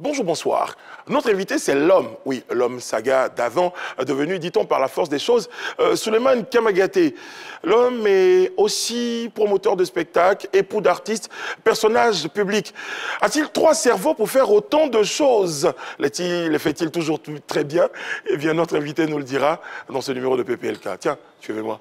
Bonjour, bonsoir. Notre invité, c'est l'homme, oui, l'homme saga d'avant, devenu, dit-on, par la force des choses, Souleymane Kamagaté. L'homme est aussi promoteur de spectacles, époux d'artistes, personnage public. A-t-il 3 cerveaux pour faire autant de choses? Les fait-il toujours très bien? Eh bien, notre invité nous le dira dans ce numéro de PPLK. Tiens, suivez-moi.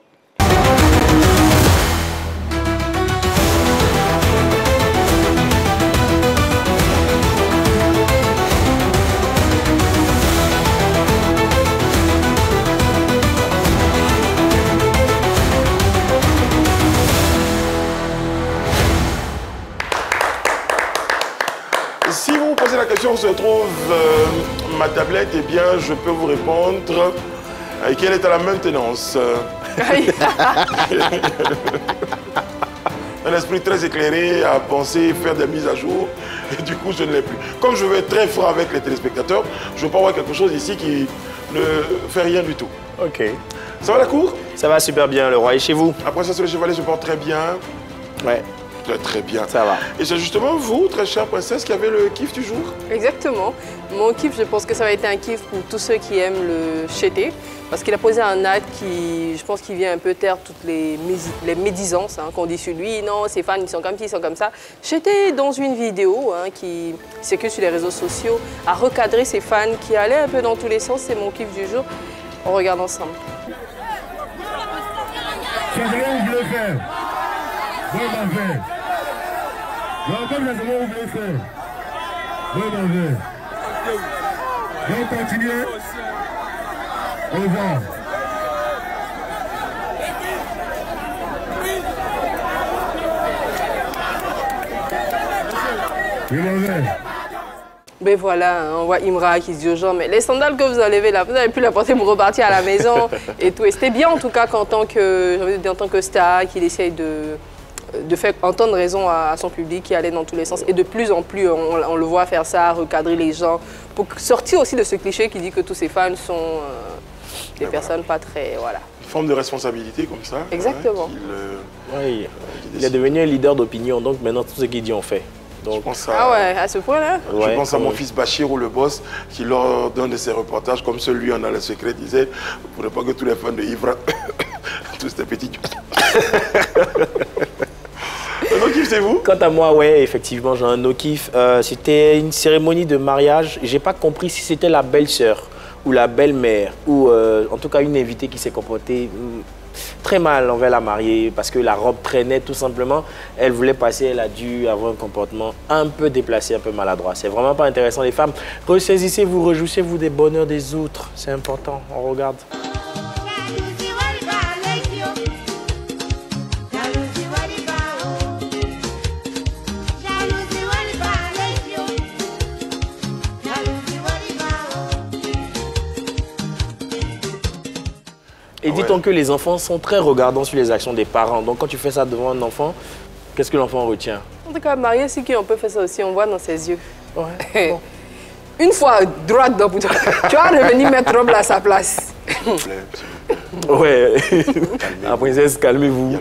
Si vous vous posez la question où se trouve ma tablette, eh bien, je peux vous répondre qu'elle est à la maintenance. Un esprit très éclairé à penser, faire des mises à jour, et du coup, je ne l'ai plus. Comme je veux être très franc avec les téléspectateurs, je veux pas avoir quelque chose ici qui ne fait rien du tout. Ok. Ça va la cour? Ça va super bien, le roi est chez vous? Après ça, sur le chevalet se porte très bien. Ouais. Très bien. Ça va. Et c'est justement vous, très chère princesse, qui avez le kiff du jour? Exactement. Mon kiff, je pense que ça va être un kiff pour tous ceux qui aiment le chété. Parce qu'il a posé un acte qui, je pense, qui vient un peu taire toutes les médisances qu'on dit sur lui. Non, ses fans, ils sont comme ci, ils sont comme ça. Chété, dans une vidéo qui circule sur les réseaux sociaux, a recadré ses fans qui allaient un peu dans tous les sens. C'est mon kiff du jour. On regarde ensemble. C'est vrai, je le fais. Oui, mon frère. Non, comme je sais où vous le faire. Oui, mon frère. Donc, continuez. Au revoir. Oui, mon frère. Ben voilà, on voit Imra qui se dit aux gens, mais les sandales que vous enlevez là, vous avez pu la porter pour repartir à la maison et tout. Et c'était bien en tout cas qu'en tant que star, qu'il essaye de faire entendre raison à son public qui allait dans tous les sens. Et de plus en plus, on le voit faire ça, recadrer les gens, pour sortir aussi de ce cliché qui dit que tous ses fans sont des personnes pas très... Voilà. Une forme de responsabilité comme ça. Exactement. Oui. Il est devenu un leader d'opinion, donc maintenant tout ce qu'il dit, on fait. Donc, je pense à, ah ouais, à ce point-là? Je pense à mon fils Bachir ou le boss qui, lors d'un de ses reportages, comme celui en a le secret, disait pour ne pas que tous les fans de Ivra, tous ces petits. Un no-kiff, c'est vous? Quant à moi, ouais, effectivement, j'ai un no-kiff. C'était une cérémonie de mariage. J'ai pas compris si c'était la belle-sœur ou la belle-mère ou en tout cas une invitée qui s'est comportée très mal envers la mariée parce que la robe traînait tout simplement. Elle voulait passer, elle a dû avoir un comportement un peu déplacé, un peu maladroit. C'est vraiment pas intéressant. Les femmes, ressaisissez-vous, réjouissez-vous des bonheurs des autres. C'est important. On regarde. Et dit-on que les enfants sont très regardants sur les actions des parents. Donc quand tu fais ça devant un enfant, qu'est-ce que l'enfant retient? En tout cas, Marie, c'est qu'on peut faire ça aussi, on voit dans ses yeux. Ouais. Bon. Une fois droite dans toi, tu vas revenir mettre robe à sa place. Ouais. La princesse, calmez-vous.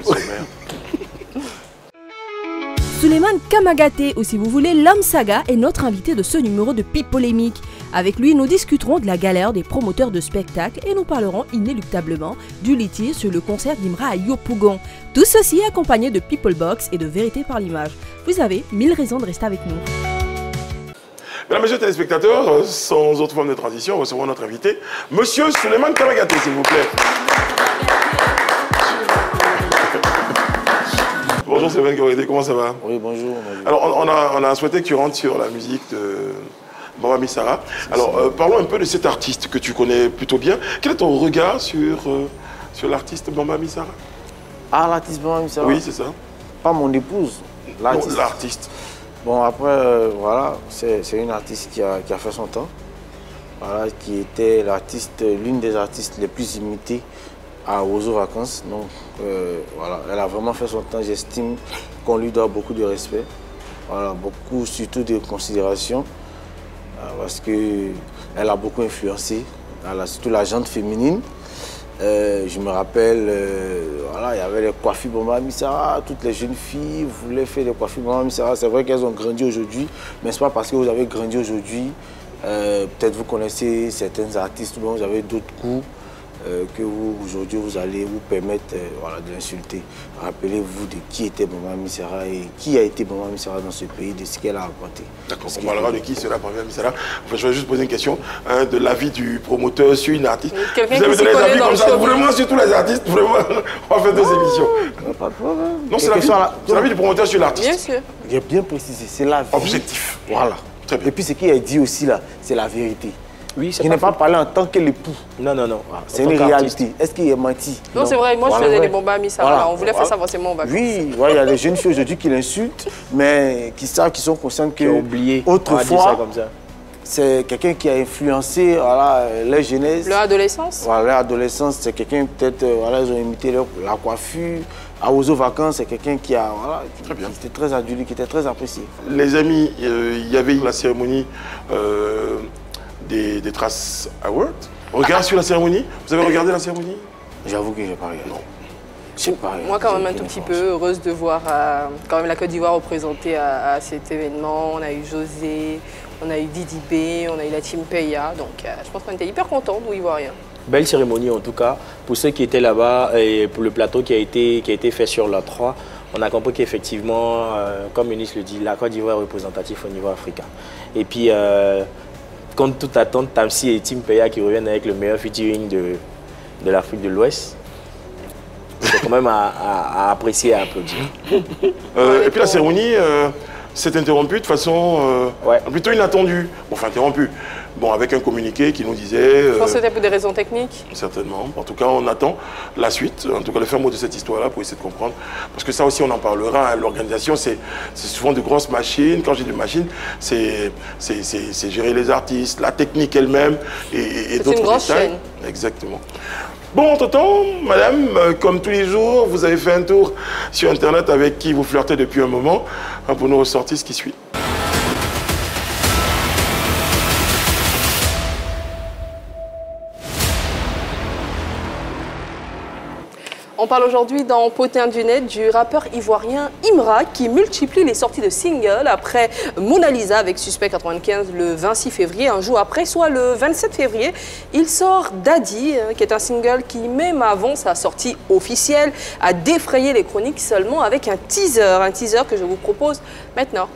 Souleymane Kamagaté, ou si vous voulez l'homme saga, est notre invité de ce numéro de Pipe Polémique. Avec lui, nous discuterons de la galère des promoteurs de spectacles et nous parlerons inéluctablement du litige sur le concert d'Imra à Yopougon. Tout ceci accompagné de Peoplebox et de Vérité par l'image. Vous avez 1000 raisons de rester avec nous. Mesdames, messieurs les téléspectateurs, sans autre forme de transition, recevons notre invité, Monsieur Souleymane Kamagaté, s'il vous plaît. Bonjour Souleymane Kamagaté, comment ça va? Oui, bonjour. Alors, on a souhaité que tu rentres sur la musique de Bamba Missara. Alors, parlons un peu de cet artiste que tu connais plutôt bien. Quel est ton regard sur l'artiste Bamba Missara? Ah, l'artiste Bamba Missara? Oui, c'est ça. Pas mon épouse, l'artiste. L'artiste. Bon, après, voilà, c'est une artiste qui a fait son temps. Voilà, qui était l'une des artistes les plus imitées à Ozo Vacances. Donc, voilà, elle a vraiment fait son temps. J'estime qu'on lui doit beaucoup de respect. Voilà, beaucoup, surtout de considération. Parce qu'elle a beaucoup influencé, surtout la gente féminine. Je me rappelle, voilà, il y avait les coiffures Bamba Missara, toutes les jeunes filles voulaient faire des coiffures Bamba Missara. C'est vrai qu'elles ont grandi aujourd'hui, mais ce n'est pas parce que vous avez grandi aujourd'hui, peut-être vous connaissez certains artistes, ou vous avez d'autres goûts, que vous, aujourd'hui, vous allez vous permettre voilà, de l'insulter. Rappelez-vous de qui était Bamba Missara et qui a été Bamba Missara dans ce pays, de ce qu'elle a apporté. D'accord, on parlera de qui sera Bamba Missara. Enfin, je vais juste poser une question de l'avis du promoteur sur une artiste. Vous avez donné des avis comme ça, vraiment sur tous les artistes, vraiment, on va faire deux émissions. Non, pas de problème. Non, c'est l'avis du promoteur sur l'artiste. Bien sûr. Il est bien précisé, c'est la vie. Objectif. Voilà. Très bien. Et puis ce qu'il a dit aussi là, c'est la vérité. Oui, Il n'est pas parlé en tant que l'époux. Non, non, non. C'est une réalité. Est-ce qu'il est menti? Non, c'est vrai, moi je faisais des Bamba Missara. Voilà. On voulait faire ça forcément en vacances. Oui, il y a des jeunes filles aujourd'hui qui l'insultent, mais qui savent, qui sont conscientes que oublié. autrefois, comme ça. c'est quelqu'un qui a influencé voilà, les jeunesses. Leur adolescence. Voilà, leur adolescence, c'est quelqu'un peut-être, voilà, ils ont imité la coiffure. À Ozo Vacances, c'est quelqu'un qui a, voilà, qui était très adulé, qui était très apprécié. Les amis, il y avait la cérémonie des Traces Awards. Regarde sur la cérémonie. Vous avez regardé la cérémonie? J'avoue que je n'ai pas regardé. Non. Moi, quand même, un tout petit peu heureuse de voir quand même la Côte d'Ivoire représentée à cet événement. On a eu José, on a eu Didi B, on a eu la team Peya. Donc, je pense qu'on était hyper contents, nous, Ivoiriens. Belle cérémonie, en tout cas. Pour ceux qui étaient là-bas et pour le plateau qui a été fait sur la 3, on a compris qu'effectivement, comme Eunice le dit, la Côte d'Ivoire est représentative au niveau africain. Et puis, contre toute attente, Tamsi et Team Peya qui reviennent avec le meilleur featuring de l'Afrique de l'Ouest. C'est quand même à apprécier et à applaudir. Et puis la cérémonie s'est interrompue de façon plutôt inattendue. Bon, enfin interrompue. Bon, avec un communiqué qui nous disait... Je pense que c'était pour des raisons techniques. Certainement. En tout cas, on attend la suite, en tout cas le fin mot de cette histoire-là pour essayer de comprendre. Parce que ça aussi, on en parlera. Hein. L'organisation, c'est souvent de grosses machines. Quand je dis de machines, c'est gérer les artistes, la technique elle-même et d'autres détails. C'est une grosse chaîne. Exactement. Bon, entre-temps, madame, comme tous les jours, vous avez fait un tour sur Internet avec qui vous flirtez depuis un moment pour nous ressortir ce qui suit. On parle aujourd'hui dans Potin du Net du rappeur ivoirien Imra qui multiplie les sorties de singles après Mona Lisa avec Suspect 95 le 26 février, un jour après, soit le 27 février. Il sort Daddy, qui est un single qui, même avant sa sortie officielle, a défrayé les chroniques seulement avec un teaser que je vous propose maintenant.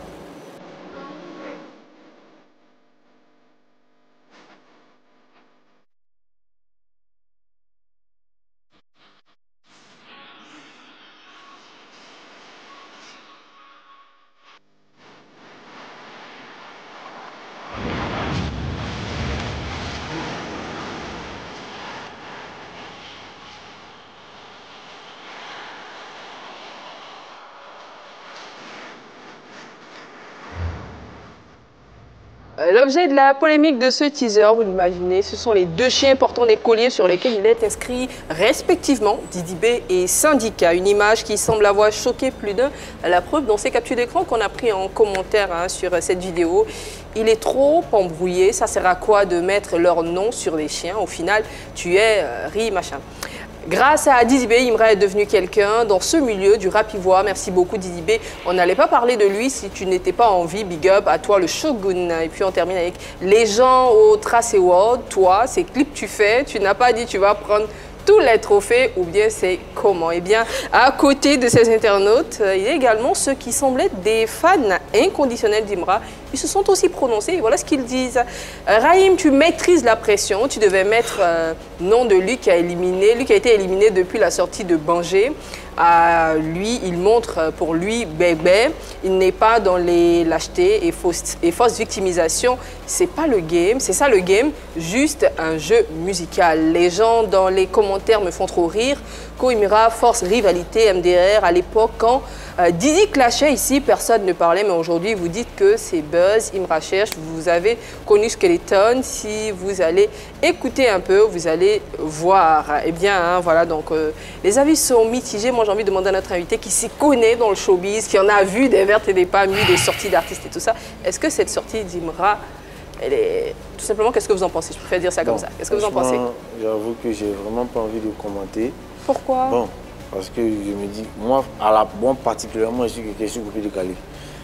L'objet de la polémique de ce teaser, vous l'imaginez, ce sont les deux chiens portant des colliers sur lesquels il est inscrit respectivement Didi B et Syndicat. Une image qui semble avoir choqué plus d'un. La preuve dans ces captures d'écran qu'on a pris en commentaire sur cette vidéo. Il est trop embrouillé. Ça sert à quoi de mettre leur nom sur les chiens? Au final, tu es ri machin. Grâce à Didi B, Imra est devenu quelqu'un dans ce milieu du rap ivoire. Merci beaucoup Didi B. On n'allait pas parler de lui si tu n'étais pas en vie. Big up à toi le Shogun. Et puis on termine avec les gens au Trace Award. Toi, ces clips que tu fais, tu n'as pas dit tu vas prendre tous les trophées ou bien c'est comment? Eh bien, à côté de ces internautes, il y a également ceux qui semblent être des fans inconditionnels d'Imra. Ils se sont aussi prononcés, voilà ce qu'ils disent. Raïm, tu maîtrises la pression, tu devais mettre nom de lui qui a été éliminé depuis la sortie de Banger. Lui, il montre pour lui bébé, il n'est pas dans les lâchetés et fausses victimisations. C'est pas le game, c'est ça le game, juste un jeu musical. Les gens dans les commentaires me font trop rire. Imra, force rivalité, MDR, à l'époque quand Didi clashait ici, personne ne parlait, mais aujourd'hui vous dites que c'est buzz, Imra cherche, vous avez connu Skeleton, si vous allez écouter un peu, vous allez voir. Eh bien, voilà, donc les avis sont mitigés. Moi j'ai envie de demander à notre invité qui s'y connaît dans le showbiz, qui en a vu des vertes et des pas mis, des sorties d'artistes et tout ça. Est-ce que cette sortie d'Imra Tout simplement, qu'est-ce que vous en pensez? Je préfère dire ça comme ça. Qu'est-ce que vous en pensez? J'avoue que j'ai vraiment pas envie de commenter. Pourquoi? Bon, parce que je me dis, moi, particulièrement, je suis quelqu'un qui est beaucoup décalé.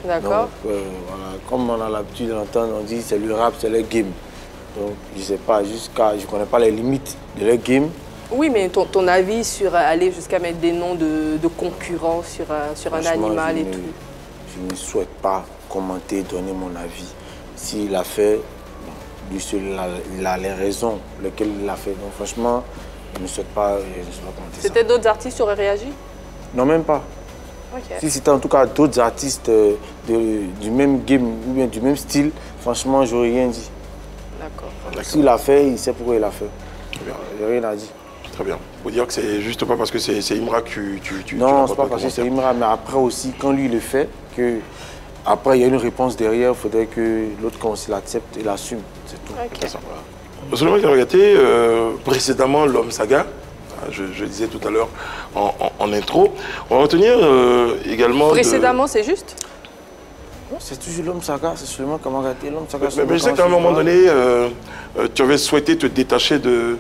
D'accord. Donc, voilà, comme on a l'habitude d'entendre, on dit c'est le rap, c'est le game. Donc, je sais pas, je connais pas les limites de leur game. Oui, mais ton avis sur aller jusqu'à mettre des noms de concurrents sur un animal et tout? Je ne souhaite pas commenter, donner mon avis. S'il a fait, il a les raisons pour lesquelles il l'a fait. Donc, franchement, je ne souhaite pas commenter ça. C'était d'autres artistes qui auraient réagi? Non, même pas. Okay. Si c'était en tout cas d'autres artistes du même game ou bien du même style, franchement, j'aurais rien dit. D'accord. S'il l'a fait, il sait pourquoi il l'a fait. J'ai rien à dire. Très bien. Il faut dire que c'est juste pas parce que c'est Imra que tu non, c'est pas parce que c'est Imra, mais après aussi, quand lui le fait, après il y a une réponse derrière, il faudrait que l'autre quand aussi l'accepte et l'assume. C'est tout. Okay. Souleymane Kamagaté, précédemment l'homme saga, je disais tout à l'heure en intro, on va retenir également... Précédemment, c'est juste? C'est toujours l'homme saga, c'est Souleymane Kamagaté, l'homme saga. Mais je sais qu'à un moment donné, tu avais souhaité te détacher de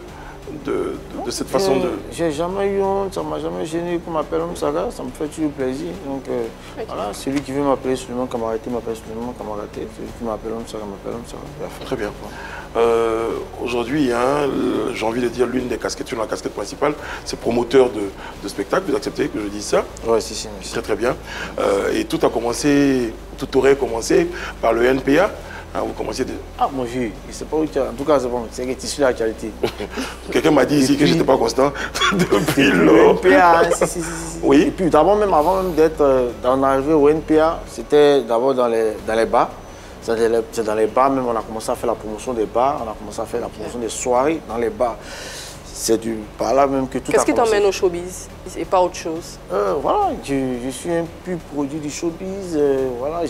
cette façon de... J'ai jamais eu honte, ça ne m'a jamais gêné qu'on m'appelle Homme Saga, ça me fait toujours plaisir. Donc voilà, celui qui veut m'appeler Souleymane Kamagaté m'appelle Souleymane Kamagaté, celui qui m'appelle Homme Saga m'appelle Homme Saga. Très bien. Aujourd'hui, j'ai envie de dire l'une des casquettes, la casquette principale, c'est promoteur de spectacle. Vous acceptez que je dise ça? Oui, si. Très très bien. Et tout aurait commencé par le NPA. Ah, vous commenciez de... Ah, mon vieux, je ne sais pas où tu as... En tout cas, c'est bon, c'est que tu suis l'actualité. Quelqu'un m'a dit ici que je n'étais pas constant depuis le lors. NPA, si. Oui. Et puis, d'abord, même avant d'être d'arriver au NPA, c'était d'abord dans les bars. C'est dans les bars, même, on a commencé à faire la promotion des bars, on a commencé à faire la promotion des soirées dans les bars. C'est par là même que tout a commencé. Qu'est-ce qui t'emmène au showbiz et pas autre chose? Voilà, je suis un pur produit du showbiz. Voilà,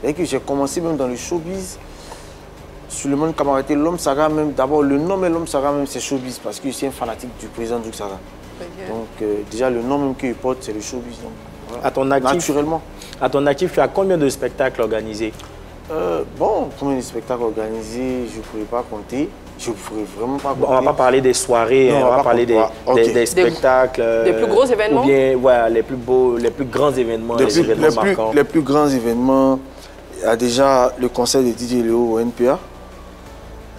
dès que j'ai commencé même dans le showbiz, Souleymane Kamagaté, l'homme saga même, d'abord le nom et l'homme saga même c'est showbiz parce que je suis un fanatique du président Doug Saga. Okay. Donc déjà le nom même qu'il porte c'est le showbiz. Donc, voilà. À ton actif, naturellement. À ton actif, tu as combien de spectacles organisés? Bon, combien de spectacles organisés, je ne pourrais pas compter. Je ne pourrais vraiment pas compter. On ne va pas parler des soirées, non, on va parler des spectacles. Des plus gros événements? Ou bien ouais, les plus beaux, les plus grands événements, les événements marquants. Les plus grands événements. Il y a déjà le concert de DJ Léo au NPA,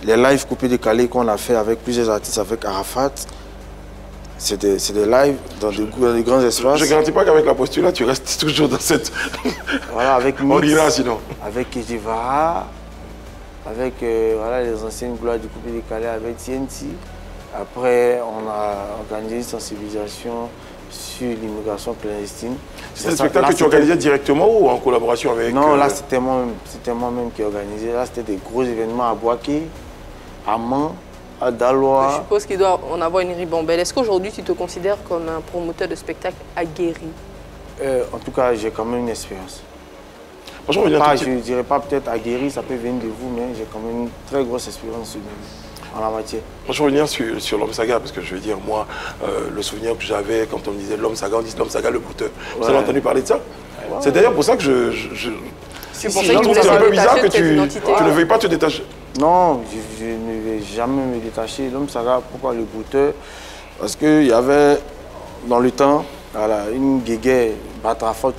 les lives coupés décalés qu'on a fait avec plusieurs artistes, avec Arafat. C'est des lives dans des grands espaces. Je ne garantis pas qu'avec la posture là, tu restes toujours dans cette... Voilà, avec Mix, on ira sinon. Avec Kejivara, avec voilà, les anciennes gloires du coupé décalé avec TNT. Après, on a organisé une sensibilisation sur l'immigration clandestine. C'est un spectacle que tu organisais directement ou en collaboration avec... Non, là c'était moi-même qui organisais. Là c'était des gros événements à Boaké, à Mans, à Daloa. Je suppose qu'il doit en avoir une ribambelle. Est-ce qu'aujourd'hui tu te considères comme un promoteur de spectacle aguerri? En tout cas, j'ai quand même une expérience. Je ne dirais pas peut-être aguerri, ça peut venir de vous, mais j'ai quand même une très grosse expérience en la matière. Moi, je reviens sur l'homme saga, parce que je veux dire, moi, le souvenir que j'avais quand on me disait l'homme saga, on dit l'homme saga, le brouteur. Vous avez entendu parler de ça? Ouais. C'est d'ailleurs pour ça que c'est pour ça que c'est un peu bizarre que tu ne veuilles pas te détacher. Non, je ne vais jamais me détacher. L'homme saga, pourquoi le brouteur? Parce qu'il y avait, dans le temps, voilà, une guéguerre, Batrafok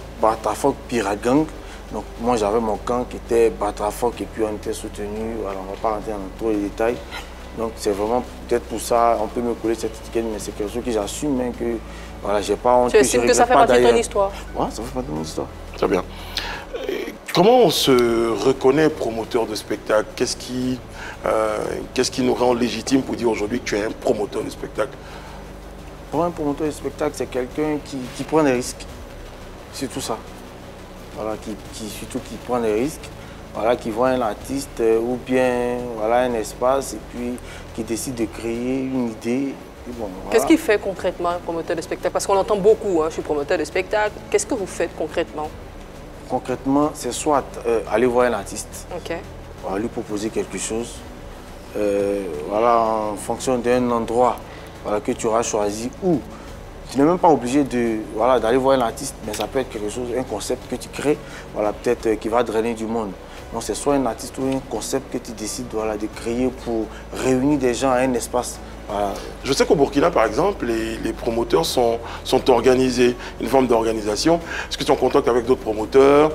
Pirate Gang. Donc moi j'avais mon camp qui était Batrafok et puis on était soutenu. Voilà, on ne va pas rentrer dans tous les détails. Donc c'est vraiment peut-être pour ça, on peut me coller cette étiquette, mais c'est quelque chose que j'assume, hein, que voilà, j'ai pas honte. Tu estimes que ça fait partie de ton histoire? Oui, ça fait partie de mon histoire. Très bien. Comment on se reconnaît promoteur de spectacle? Qu'est-ce qui nous rend légitime pour dire aujourd'hui que tu es un promoteur de spectacle? Pour un promoteur de spectacle, c'est quelqu'un qui prend des risques. C'est tout ça. Voilà, surtout qui prend des risques. Voilà, qui voit un artiste ou bien voilà, un espace et puis qui décide de créer une idée. Bon, voilà. Qu'est-ce qu'il fait concrètement un promoteur de spectacle? Parce qu'on entend beaucoup, hein, je suis promoteur de spectacle. Qu'est-ce que vous faites concrètement? Concrètement, c'est soit aller voir un artiste, voilà, lui proposer quelque chose, voilà, en fonction d'un endroit voilà, que tu auras choisi ou tu n'es même pas obligé d'aller voir un artiste, mais ça peut être quelque chose, un concept que tu crées, voilà, peut-être qui va drainer du monde. Donc c'est soit un artiste ou un concept que tu décides voilà, de créer pour réunir des gens à un espace. Voilà. Je sais qu'au Burkina, par exemple, les promoteurs sont organisés, une forme d'organisation. Est-ce que tu es en contact avec d'autres promoteurs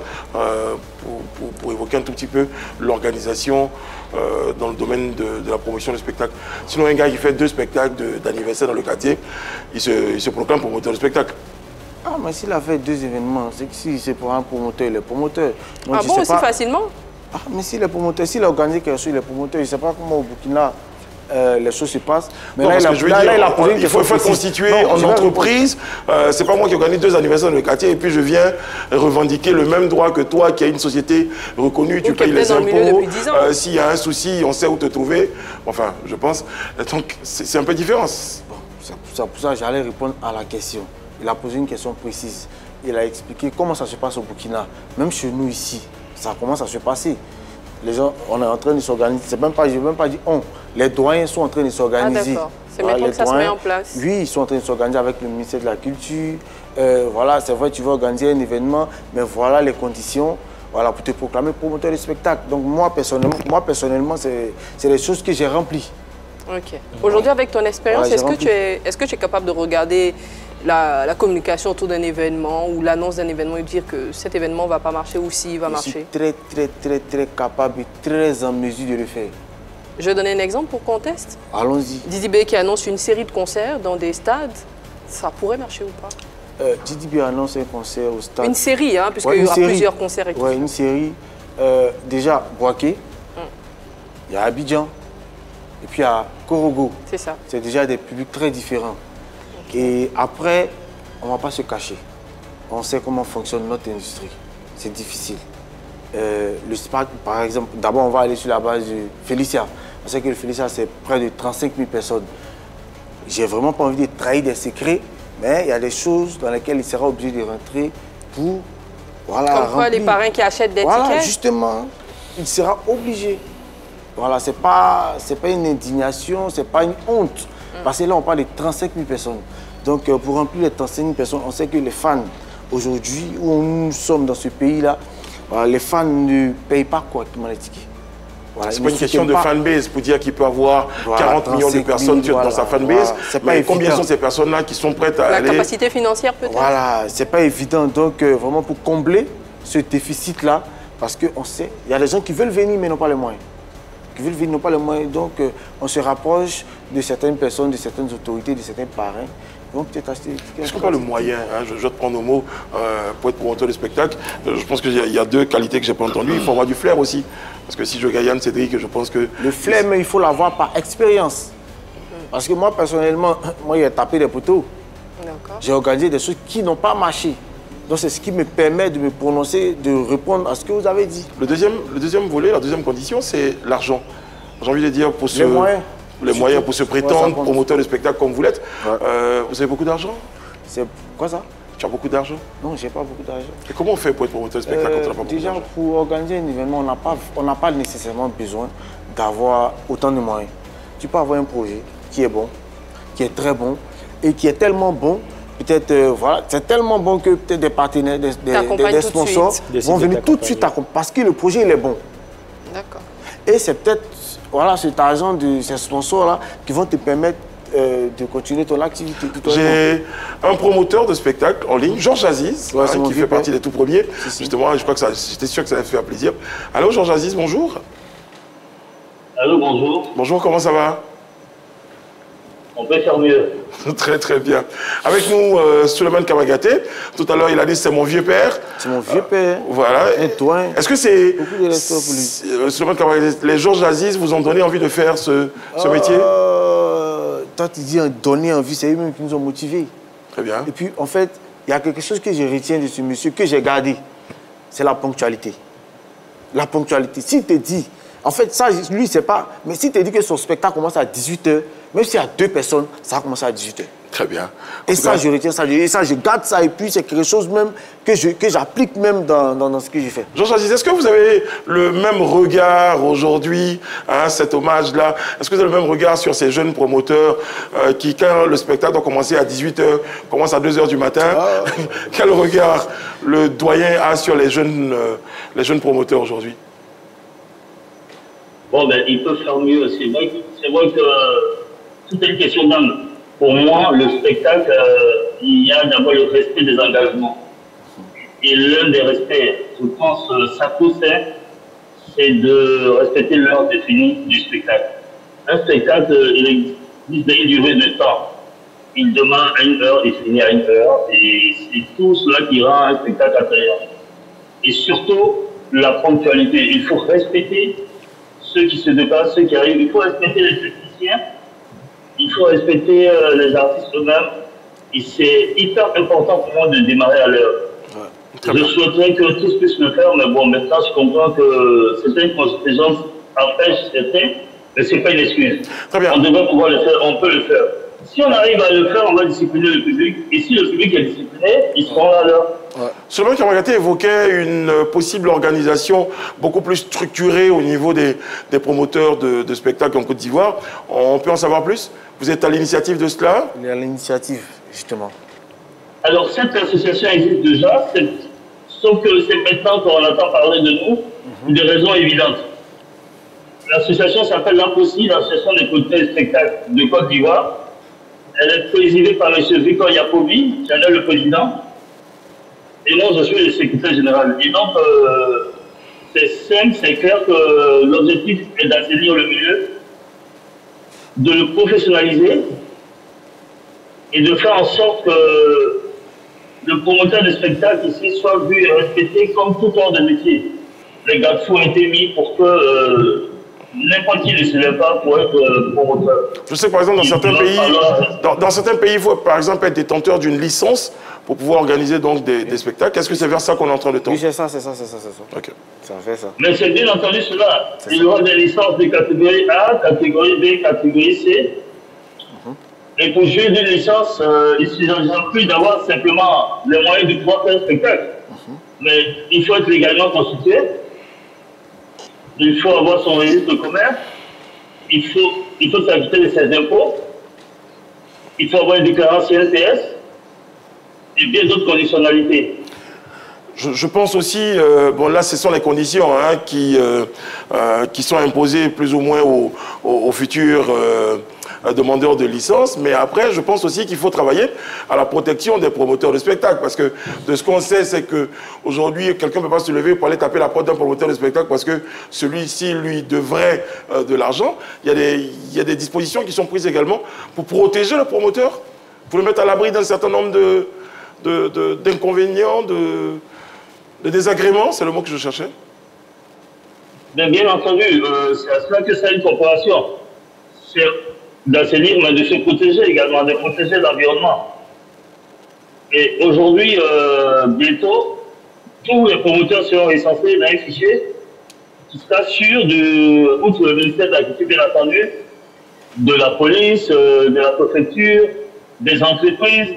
pour évoquer un tout petit peu l'organisation dans le domaine de la promotion du spectacle? Sinon, un gars qui fait 2 spectacles d'anniversaire dans le quartier, il se proclame promoteur de spectacle. Ah, mais s'il a fait 2 événements, c'est que si c'est pour un promoteur, il est promoteur. Donc, ah bon, aussi facilement? Ah, mais s'il est promoteur, s'il a organisé quelque chose, il est promoteur. Je ne sais pas comment au Burkina les choses se passent. Mais non, là, il faut constituer en entreprise. C'est pas moi qui organise 2 anniversaires dans le quartier et puis je viens revendiquer le même droit que toi qui a une société reconnue, tu payes les impôts. S'il y a un souci, on sait où te trouver. Enfin, je pense. Donc, c'est un peu différent. Bon, c'est pour ça que j'allais répondre à la question. Il a posé une question précise. Il a expliqué comment ça se passe au Burkina. Même chez nous ici, ça commence à se passer. Les gens, on est en train de s'organiser. Je n'ai même pas dit on. Les doyens sont en train de s'organiser. Ah d'accord. C'est maintenant que ça se met en place. Oui, ils sont en train de s'organiser avec le ministère de la Culture. Voilà, c'est vrai, tu veux organiser un événement, mais voilà les conditions voilà, pour te proclamer promoteur de spectacle. Donc moi, personnellement c'est les choses que j'ai remplies. Ok. Aujourd'hui, avec ton expérience, voilà, est-ce que tu es capable de regarder la communication autour d'un événement ou l'annonce d'un événement et dire que cet événement ne va pas marcher ou s'il va marcher? Je suis très capable et très en mesure de le faire. Je vais donner un exemple pour qu'on teste. Allons-y. Didi B qui annonce une série de concerts dans des stades, ça pourrait marcher ou pas? Didi B annonce un concert au stade. Une série, hein, puisqu'il y aura plusieurs concerts. Oui, une série. Déjà, Boaké, il y a Abidjan, et puis il y a Korogo. C'est ça. C'est déjà des publics très différents. Okay. Et après, on ne va pas se cacher. On sait comment fonctionne notre industrie. C'est difficile. Le SPAC, par exemple, d'abord, on va aller sur la base du Félicia. On sait que le Félicia, c'est près de 35 000 personnes. J'ai vraiment pas envie de trahir des secrets, mais il y a des choses dans lesquelles il sera obligé de rentrer pour... Voilà, comme quoi, les parrains qui achètent des tickets? Voilà, justement, il sera obligé. Voilà, c'est pas une indignation, c'est pas une honte. Parce que là, on parle de 35 000 personnes. Donc, pour remplir les 35 000 personnes, on sait que les fans, aujourd'hui, où nous sommes dans ce pays-là, les fans ne payent pas correctement les tickets. Voilà, c'est pas une question de fanbase pour dire qu'il peut avoir 40 millions de personnes dans sa fanbase. Mais combien sont ces personnes-là qui sont prêtes à aller... La capacité financière peut-être. Voilà, c'est pas évident. Donc, vraiment, pour combler ce déficit-là, parce qu'on sait, il y a des gens qui veulent venir mais n'ont pas les moyens. N'ont pas les moyens. Donc, on se rapproche de certaines personnes, de certaines autorités, de certains parrains. Ils vont peut-être acheter des tickets. Est-ce qu'on parle le moyen, hein, je vais te prendre au mot pour être promoteur de spectacle. Je pense qu'il y a 2 qualités que je n'ai pas entendues. Il faut avoir du flair aussi. Parce que si je gagne Cédric, je pense que... Le flair, mais il faut l'avoir par expérience. Parce que moi, personnellement, j'ai tapé des poteaux. J'ai organisé des choses qui n'ont pas marché. Donc c'est ce qui me permet de me prononcer, de répondre à ce que vous avez dit. Le deuxième volet, la deuxième condition, c'est l'argent. J'ai envie de dire pour les moyens. Les moyens pour se prétendre promoteur de spectacle comme vous l'êtes. Ouais. Vous avez beaucoup d'argent? C'est quoi ça? Tu as beaucoup d'argent? Non, j'ai pas beaucoup d'argent. Et comment on fait pour être promoteur de spectacle quand on n'a pas beaucoup d'argent? Déjà, pour organiser un événement, on n'a pas nécessairement besoin d'avoir autant de moyens. Tu peux avoir un projet qui est bon, qui est très bon et qui est tellement bon. Peut-être, voilà, c'est tellement bon que peut-être des partenaires, des sponsors vont venir tout de suite parce que le projet, il est bon. D'accord. Et c'est peut-être, voilà, cet argent de ces sponsors-là qui vont te permettre de continuer ton activité. J'ai un promoteur de spectacle en ligne, Georges Aziz, qui fait partie des tout premiers. Justement, je crois que j'étais sûr que ça allait faire plaisir. Allô, Georges Aziz, bonjour. Allô, bonjour. Bonjour, comment ça va? On peut faire mieux. Très très bien. Avec nous, Souleymane Kamagaté. Tout à l'heure, il a dit c'est mon vieux père. C'est mon vieux père. Voilà. Et toi? Est-ce que c'est... Beaucoup de respect pour lui. Souleymane Kamagaté, les Georges Aziz vous ont donné envie de faire ce métier? Toi, tu dis donner envie, c'est eux-mêmes qui nous ont motivés. Très bien. Et puis, en fait, il y a quelque chose que je retiens de ce monsieur, que j'ai gardé. C'est la ponctualité. La ponctualité. S'il te dit... En fait, ça, lui, c'est pas... Mais s'il te dit que son spectacle commence à 18h, même s'il y a 2 personnes, ça va commencer à 18h. Très bien. Et ça, je retiens ça. Et ça, je garde ça. Et puis, c'est quelque chose même que j'applique même dans ce que je fais. Georges Aziz, est-ce que vous avez le même regard aujourd'hui, hein, cet hommage-là? Est-ce que vous avez le même regard sur ces jeunes promoteurs qui, quand le spectacle doit commencer à 18h, commence à 2h du matin? Quel regard le doyen a sur les jeunes promoteurs aujourd'hui? bon, ben, ils peuvent faire mieux. C'est vrai que tout est une question d'âme. Pour moi, le spectacle, il y a d'abord le respect des engagements. Et l'un des respects, je pense, sacro-saint, c'est de respecter l'heure définie du spectacle. Un spectacle, il existe une durée de temps. Il démarre à 1 heure, il finit à 1 heure, et c'est tout cela qui rend un spectacle attrayant. Et surtout, la ponctualité. Il faut respecter ceux qui se déplacent, ceux qui arrivent. Il faut respecter les techniciens, il faut respecter les artistes eux-mêmes. Et c'est hyper important pour moi de démarrer à l'heure. Je souhaiterais que tous puissent le faire, mais bon, maintenant je comprends que certaines contingences empêchent certains, mais ce n'est pas une excuse. Très bien. On devrait pouvoir le faire, on peut le faire. Si on arrive à le faire, on va discipliner le public. Et si le public est discipliné, ils seront là à l'heure. Suleiman Kamagaté évoquait une possible organisation beaucoup plus structurée au niveau des promoteurs de spectacles en Côte d'Ivoire. On peut en savoir plus? Vous êtes à l'initiative de cela? Il y a l'initiative, justement. Alors, cette association existe déjà, sauf que c'est maintenant qu'on entend parler de nous, pour des raisons évidentes. L'association s'appelle l'APOSI, l'Association des producteurs de spectacles de Côte d'Ivoire. Elle est présidée par M. Victor Yacobi, qui en est le président. Et moi, je suis le secrétaire général. Et donc, c'est simple, c'est clair que l'objectif est d'assainir le milieu, de le professionnaliser et de faire en sorte que le promoteur de spectacle ici soit vu et respecté comme tout corps de métier. Les garde-fous ont été mis pour que n'importe qui ne se lève pas pour être promoteur. Je sais que par exemple dans certains pays, il faut par exemple être détenteur d'une licence pour pouvoir organiser donc des spectacles. Est-ce que c'est vers ça qu'on est en train de tendre? Oui, c'est ça. Ok. Ça fait ça. Mais c'est bien entendu cela. Il y aura des licences de catégorie A, catégorie B, catégorie C. Et pour jouer d'une licence, il ne suffit plus d'avoir simplement les moyens de pouvoir faire un spectacle. Mais il faut être légalement constitué. Il faut avoir son registre de commerce. Il faut s'acquitter de ses impôts. Il faut avoir une déclaration CNPS. Et bien d'autres conditionnalités. Je pense aussi, bon là ce sont les conditions hein, qui sont imposées plus ou moins aux futurs demandeurs de licence, mais après je pense aussi qu'il faut travailler à la protection des promoteurs de spectacle, parce que de ce qu'on sait c'est qu'aujourd'hui quelqu'un ne peut pas se lever pour aller taper la porte d'un promoteur de spectacle parce que celui-ci lui devrait de l'argent. Il y a des dispositions qui sont prises également pour protéger le promoteur, pour le mettre à l'abri d'un certain nombre d'inconvénients, de désagréments, c'est le mot que je cherchais. Bien entendu, c'est à cela que c'est une corporation. C'est d'assainir, mais de se protéger également, de protéger l'environnement. Et aujourd'hui, bientôt, tous les promoteurs seront recensés dans un fichier qui sera sûr outre le ministère de l'Agriculture, bien entendu, de la police, de la préfecture, des entreprises,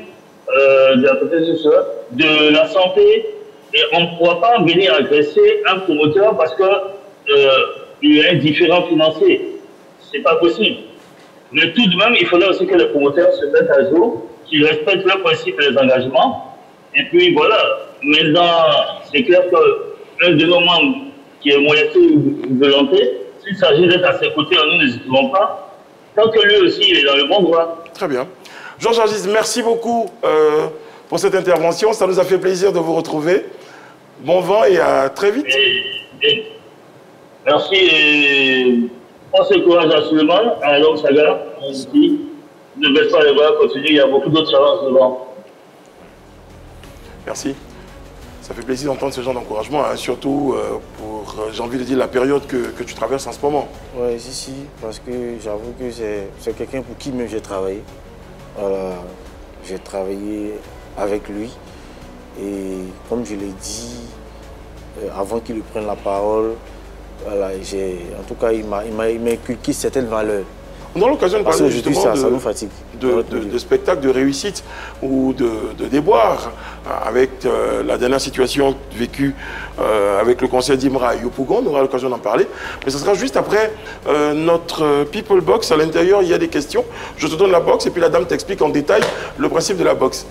de la santé. Et on ne pourra pas venir agresser un promoteur parce qu'il y a un différend financier. Ce n'est pas possible. Mais tout de même, il faudrait aussi que les promoteurs se mettent à jour, qu'ils respectent leurs principes et les engagements. Et puis voilà. Maintenant, c'est clair qu'un de nos membres qui est moyenné ou volonté, s'il s'agit d'être à ses côtés, nous n'hésiterons pas. Tant que lui aussi, il est dans le bon droit. Très bien. Georges Argis, merci beaucoup pour cette intervention. Ça nous a fait plaisir de vous retrouver. Bon vent et à très vite. Merci et pensez courage à Suleiman, à l'homme Saga. Ne baisse pas les bras, continue, il y a beaucoup d'autres challenges devant. Merci. Ça fait plaisir d'entendre ce genre d'encouragement, hein, surtout pour, j'ai envie de dire, la période que tu traverses en ce moment. Oui, si, parce que j'avoue que c'est quelqu'un pour qui même j'ai travaillé. Voilà, j'ai travaillé avec lui et comme je l'ai dit, avant qu'il prenne la parole, voilà, en tout cas, il m'a inculqué certaines valeurs. On a l'occasion de parler justement ça nous fatigue. de spectacles de réussite ou de déboires avec la dernière situation vécue avec le conseil d'Imra et Yopougon. On aura l'occasion d'en parler. Mais ce sera juste après notre People Box. À l'intérieur, il y a des questions. Je te donne la box et puis la dame t'explique en détail le principe de la box.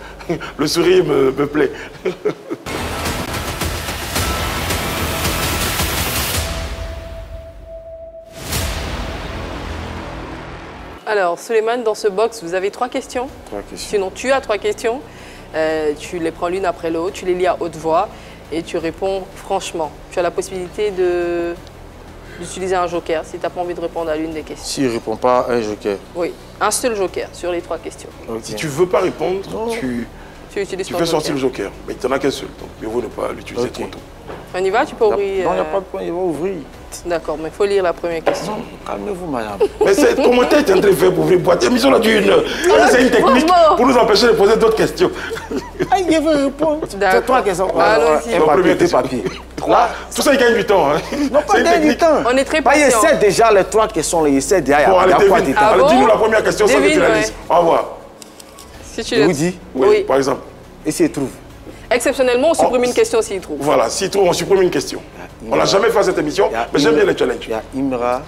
Le sourire me plaît. Alors, Souleymane, dans ce box, vous avez 3 questions. 3 questions. Sinon, tu as 3 questions. Tu les prends l'une après l'autre, tu les lis à haute voix et tu réponds franchement. Tu as la possibilité d'utiliser un joker si tu n'as pas envie de répondre à l'une des questions. Si je ne réponds pas, un joker. Oui, un seul joker sur les 3 questions. Okay. Si tu ne veux pas répondre, tu fais sortir le joker. Mais tu n'en as qu'un seul, donc mieux vaut ne pas l'utiliser trop tôt. On y va, tu peux ouvrir. Non, il n'y a pas de point, il va ouvrir. D'accord, mais il faut lire la première question. Non, calmez-vous, madame. Mais comment tu es en train de faire pour ouvrir boîte? L'émission là dure 1 heure. C'est une technique pour nous empêcher de poser d'autres questions. Ah, il veut répondre. C'est 3 questions. Allons-y. Un papier, 2 papiers. Là, tout ça, il gagne du temps. Hein. Non, pas gagner du temps. On est très patient. Il patient. essaie déjà les 3 questions. Il essaie déjà. Bon, allez, quoi devine. Ah Allez, bon? dis-nous la première question sans que tu la lises. Au revoir. Si tu Je vous dis. Oui, par exemple. Et s'il trouve. Exceptionnellement, on supprime une question s'il trouve. Voilà, s'il trouve, on supprime une question. On n'a jamais fait cette émission, mais j'aime bien les challenges. Il y a Imra,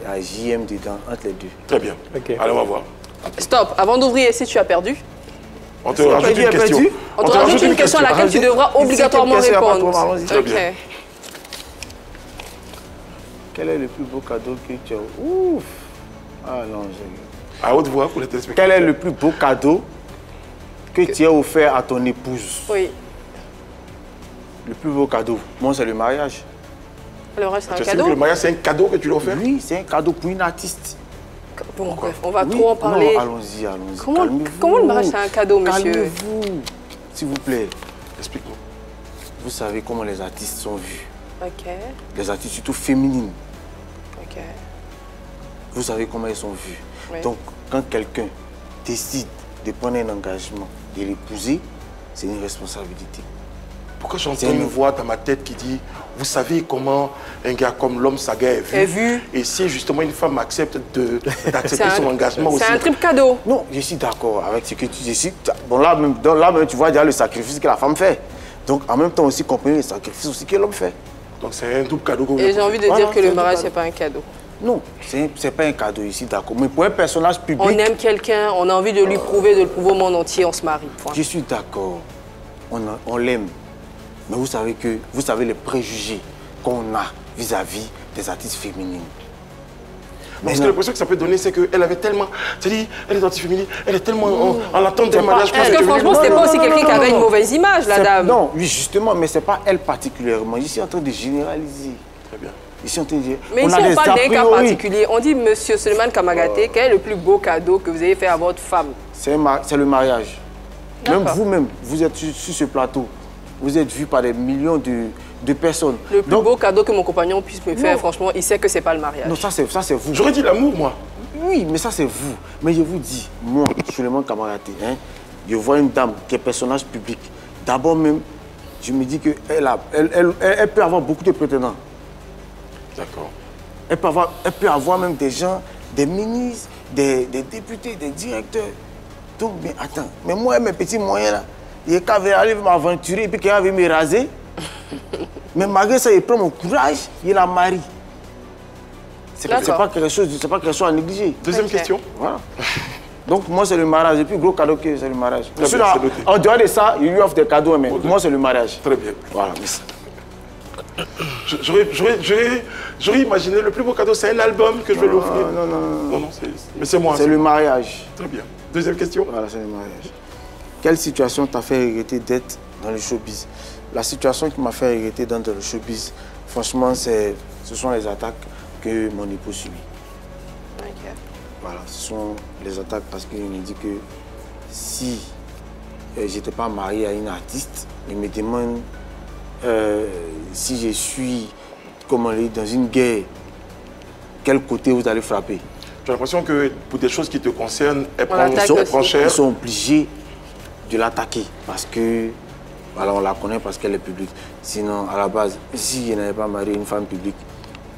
il y a JM dedans, entre les deux. Très bien. Okay. Allez, on va voir. Stop, avant d'ouvrir, si tu as perdu, on te rajoute une question. On te rajoute une question à laquelle tu devras obligatoirement répondre. Très bien. Okay. Quel est le plus beau cadeau que tu as? Ouf! Ah non, À haute voix pour les téléspectateurs. Quel est le plus beau cadeau que tu as offert à ton épouse? Oui. Le plus beau cadeau, moi, c'est le mariage. Le reste, c'est Tu un sais cadeau. que le mariage, c'est un cadeau que tu lui as offert? Oui, c'est un cadeau pour une artiste. Bon, bref, on va Oui, trop en parler. Non, allons-y, allons-y. Comment le mariage, c'est un cadeau, monsieur? Calmez-vous, s'il vous plaît. Explique-moi. Vous savez comment les artistes sont vus. Ok, Les artistes, surtout féminines. ok. Vous savez comment elles sont vues. Oui. Donc, quand quelqu'un décide de prendre un engagement, de l'épouser, c'est une responsabilité. Pourquoi j'entends une voix dans ma tête qui dit, vous savez comment un gars comme l'homme Saga est vu, et si justement une femme accepte d'accepter son engagement aussi. C'est un triple cadeau. Non, je suis d'accord avec ce que tu dis. Bon, là même, tu vois déjà le sacrifice que la femme fait. Donc, en même temps aussi, comprenez le sacrifice aussi que l'homme fait. Donc, c'est un double cadeau que vous Et j'ai envie de Voilà, dire que c'est le un mariage, cadeau. c'est pas un cadeau. Non, c'est pas un cadeau ici, d'accord. Mais pour un personnage public, On aime quelqu'un, on a envie de lui prouver, de le prouver au monde entier, on se marie. Point. je suis d'accord. On l'aime. Mais vous savez les préjugés qu'on a vis-à-vis des artistes féminines. Parce que l'impression que ça peut donner, c'est qu'elle avait tellement. C'est-à-dire, elle est anti-féminine, elle est tellement en attente d'un mariage. Parce que franchement, c'était pas aussi quelqu'un qui avait une mauvaise image, la dame. Non, oui, justement, mais c'est pas elle particulièrement. Je suis en train de généraliser. Très bien. Je suis en train de dire. Mais ici, on parle d'un cas priori. particulier. On dit, monsieur Souleymane Kamagaté, quel est le plus beau cadeau que vous avez fait à votre femme? C'est le mariage. Même D'accord. vous-même, vous êtes sur ce plateau. Vous êtes vu par des millions de personnes. Le plus beau cadeau que mon compagnon puisse me faire, franchement, il sait que c'est pas le mariage. Non, ça c'est vous. J'aurais dit l'amour, moi. Oui, mais ça c'est vous. Mais je vous dis, moi, Souleymane Kamagaté, je vois une dame qui est personnage public. D'abord même, je me dis qu'elle peut avoir beaucoup de prétendants. D'accord. Elle peut avoir même des gens, des ministres, des députés, des directeurs. Donc, mais attends, mais moi, mes petits moyens là, il est qu'à aller m'aventurer et puis qu'il va me raser. Mais malgré ça, il prend mon courage, il la marie. C'est pas quelque chose à négliger. Deuxième question. Voilà. Donc moi, c'est le mariage. Le plus gros cadeau que c'est le mariage. Très bien, c'est noté. En dehors de ça, il lui offre des cadeaux, mais moi, c'est le mariage. Très bien. Voilà, merci. J'aurais imaginé le plus beau cadeau, c'est un album que je vais lui offrir. Non, mais c'est moi. C'est le mariage. Très bien. Deuxième question. Voilà, c'est le mariage. Quelle situation t'a fait regretter d'être dans le showbiz? La situation qui m'a fait regretter d'être dans le showbiz, franchement, ce sont les attaques que mon époux subit. Ok. Voilà, ce sont les attaques parce qu'il me dit que si je n'étais pas marié à une artiste, il me demande si je suis, comment on dit, dans une guerre, quel côté vous allez frapper. J'ai l'impression que pour des choses qui te concernent, elle prend cher. Ils sont obligés de l'attaquer parce que, voilà, on la connaît parce qu'elle est publique. Sinon, à la base, si je n'avais pas marié une femme publique,